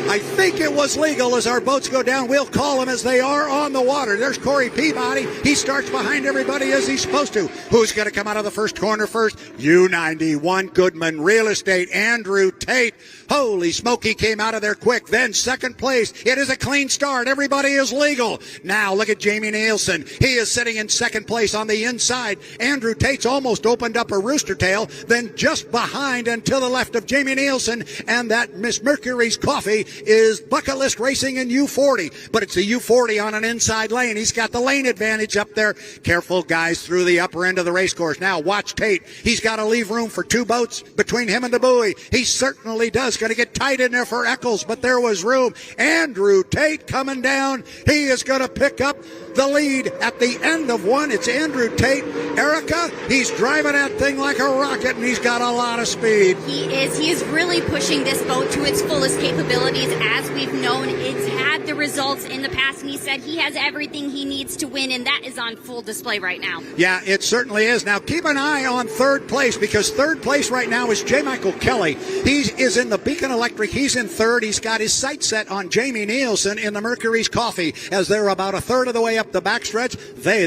I think it was legal as our boats go down. We'll call them as they are on the water. There's Corey Peabody. He starts behind everybody as he's supposed to. Who's going to come out of the first corner first? U91 Goodman Real Estate. Andrew Tate. Holy smoke, he came out of there quick. Then second place. It is a clean start. Everybody is legal. Now look at Jamie Nielsen. He is sitting in second place on the inside. Andrew Tate's almost opened up a rooster tail. Then just behind and to the left of Jamie Nielsen, and that Miss Mercury's Coffee is Bucket List Racing in U40. But it's a U40 on an inside lane. He's got the lane advantage up there. Careful, guys, through the upper end of the race course. Now watch Tate. He's got to leave room for 2 boats between him and the buoy. He certainly does. Going to get tight in there for Eccles, but there was room. Andrew Tate coming down. He is going to pick up the lead at the end of one. It's Andrew Tate. Erica, he's driving that thing like a rocket, and he's got a lot of speed. He is. He is really pushing this boat to its fullest capabilities. As we've known, it's had the results in the past, and he said he has everything he needs to win, and that is on full display right now. Yeah, it certainly is. Now, keep an eye on third place, because third place right now is J. Michael Kelly. He is in the Beacon Electric. He's in third. He's got his sights set on Jamie Nielsen in the Mercury's Coffee as they're about a third of the way up the backstretch.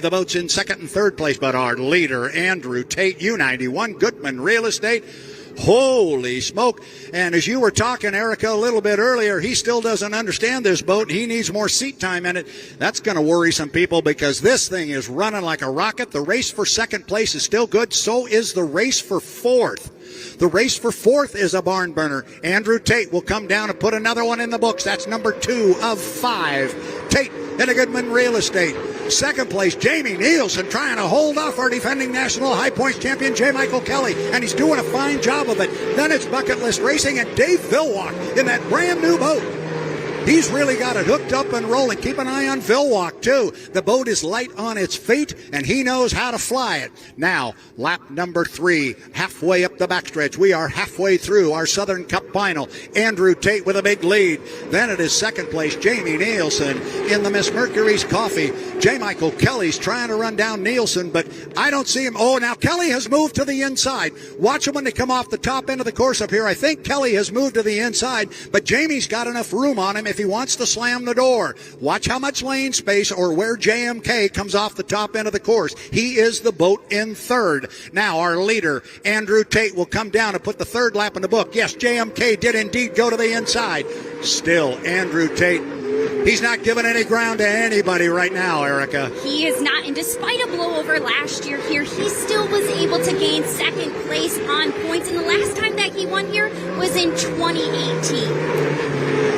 The boat's in second and third place, but our leader, Andrew Tate, U91, Goodman Real Estate. Holy smoke. And as you were talking, Erica, a little bit earlier, he still doesn't understand this boat. He needs more seat time in it. That's going to worry some people because this thing is running like a rocket. The race for second place is still good. So is the race for fourth. The race for fourth is a barn burner. Andrew Tate will come down and put another one in the books. That's number 2 of 5. Tate in a Goodman Real Estate. Second place, Jamie Nielsen trying to hold off our defending national high points champion, J. Michael Kelly, and he's doing a fine job of it. Then it's Bucket List Racing and Dave Villwalk in that brand new boat. He's really got it hooked up and rolling. Keep an eye on Villwalk, too. The boat is light on its feet, and he knows how to fly it. Now, lap number 3, halfway up the backstretch. We are halfway through our Southern Cup final. Andrew Tate with a big lead. Then it is second place, Jamie Nielsen in the Miss Mercury's Coffee. J. Michael Kelly's trying to run down Nielsen, but I don't see him. Oh, now Kelly has moved to the inside. Watch him when they come off the top end of the course up here. I think Kelly has moved to the inside, but Jamie's got enough room on him if he wants to slam the door. Watch how much lane space or where JMK comes off the top end of the course. He is the boat in third. Now our leader, Andrew Tate, will come down and put the third lap in the book. Yes, JMK did indeed go to the inside. Still, Andrew Tate, he's not giving any ground to anybody right now, Erica. He is not, and despite a blowover last year here, he still was able to gain second place on points, and the last time that he won here was in 2018.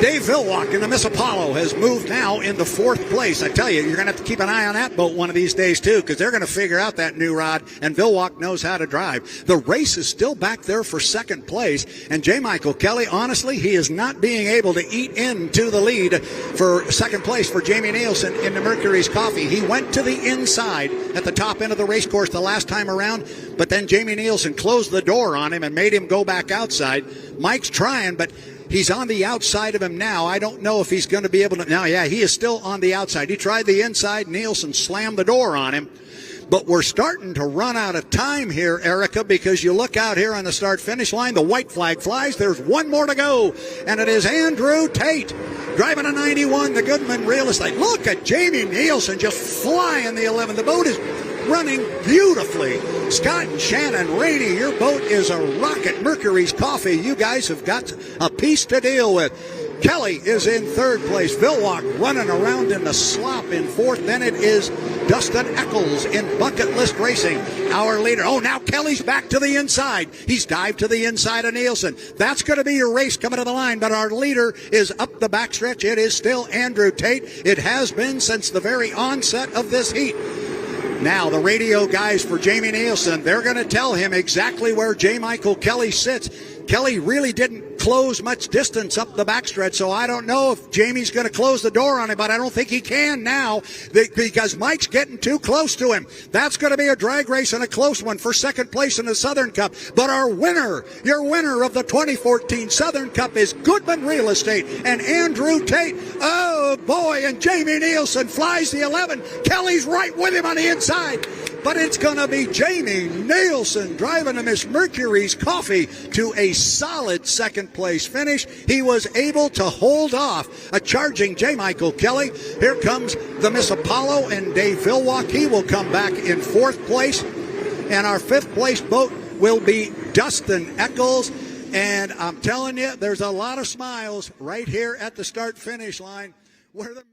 Dave Villwalk in the Miss Apollo has moved now into fourth place. I tell you, you're going to have to keep an eye on that boat one of these days, too, because they're going to figure out that new rod, and Villwalk knows how to drive. The race is still back there for second place, and J. Michael Kelly, honestly, he is not being able to eat into the lead for second place for Jamie Nielsen in the Mercury's Coffee. He went to the inside at the top end of the race course the last time around, but then Jamie Nielsen closed the door on him and made him go back outside. Mike's trying, but he's on the outside of him now. I don't know if he's going to be able to. Now, yeah, he is still on the outside. He tried the inside. Nielsen slammed the door on him. But we're starting to run out of time here, Erica, because you look out here on the start-finish line, the white flag flies. There's one more to go, and it is Andrew Tate driving a 91, the Goodman Real Estate. Look at Jamie Nielsen just flying the 11. The boat is running beautifully. Scott and Shannon Rainey, your boat is a rocket. Mercury's Coffee, you guys have got a piece to deal with. Kelly is in third place. Villwalk running around in the slop in fourth. Then it is Dustin Eccles in Bucket List Racing, our leader. Oh, now Kelly's back to the inside. He's dived to the inside of Nielsen. That's going to be your race coming to the line, but our leader is up the backstretch. It is still Andrew Tate. It has been since the very onset of this heat. Now, the radio guys for Jamie Nielsen, they're going to tell him exactly where J. Michael Kelly sits. Kelly really didn't close much distance up the backstretch, so I don't know if Jamie's going to close the door on him, but I don't think he can now because Mike's getting too close to him. That's going to be a drag race and a close one for second place in the Southern Cup. But our winner, your winner of the 2014 Southern Cup is Goodman Real Estate and Andrew Tate. Oh, boy, and Jamie Nielsen flies the 11. Kelly's right with him on the inside. But it's going to be Jamie Nielsen driving a Miss Mercury's Coffee to a solid second place finish. He was able to hold off a charging J. Michael Kelly. Here comes the Miss Apollo and Dave Villwalk. He will come back in fourth place. And our fifth place boat will be Dustin Eccles. And I'm telling you, there's a lot of smiles right here at the start finish line where the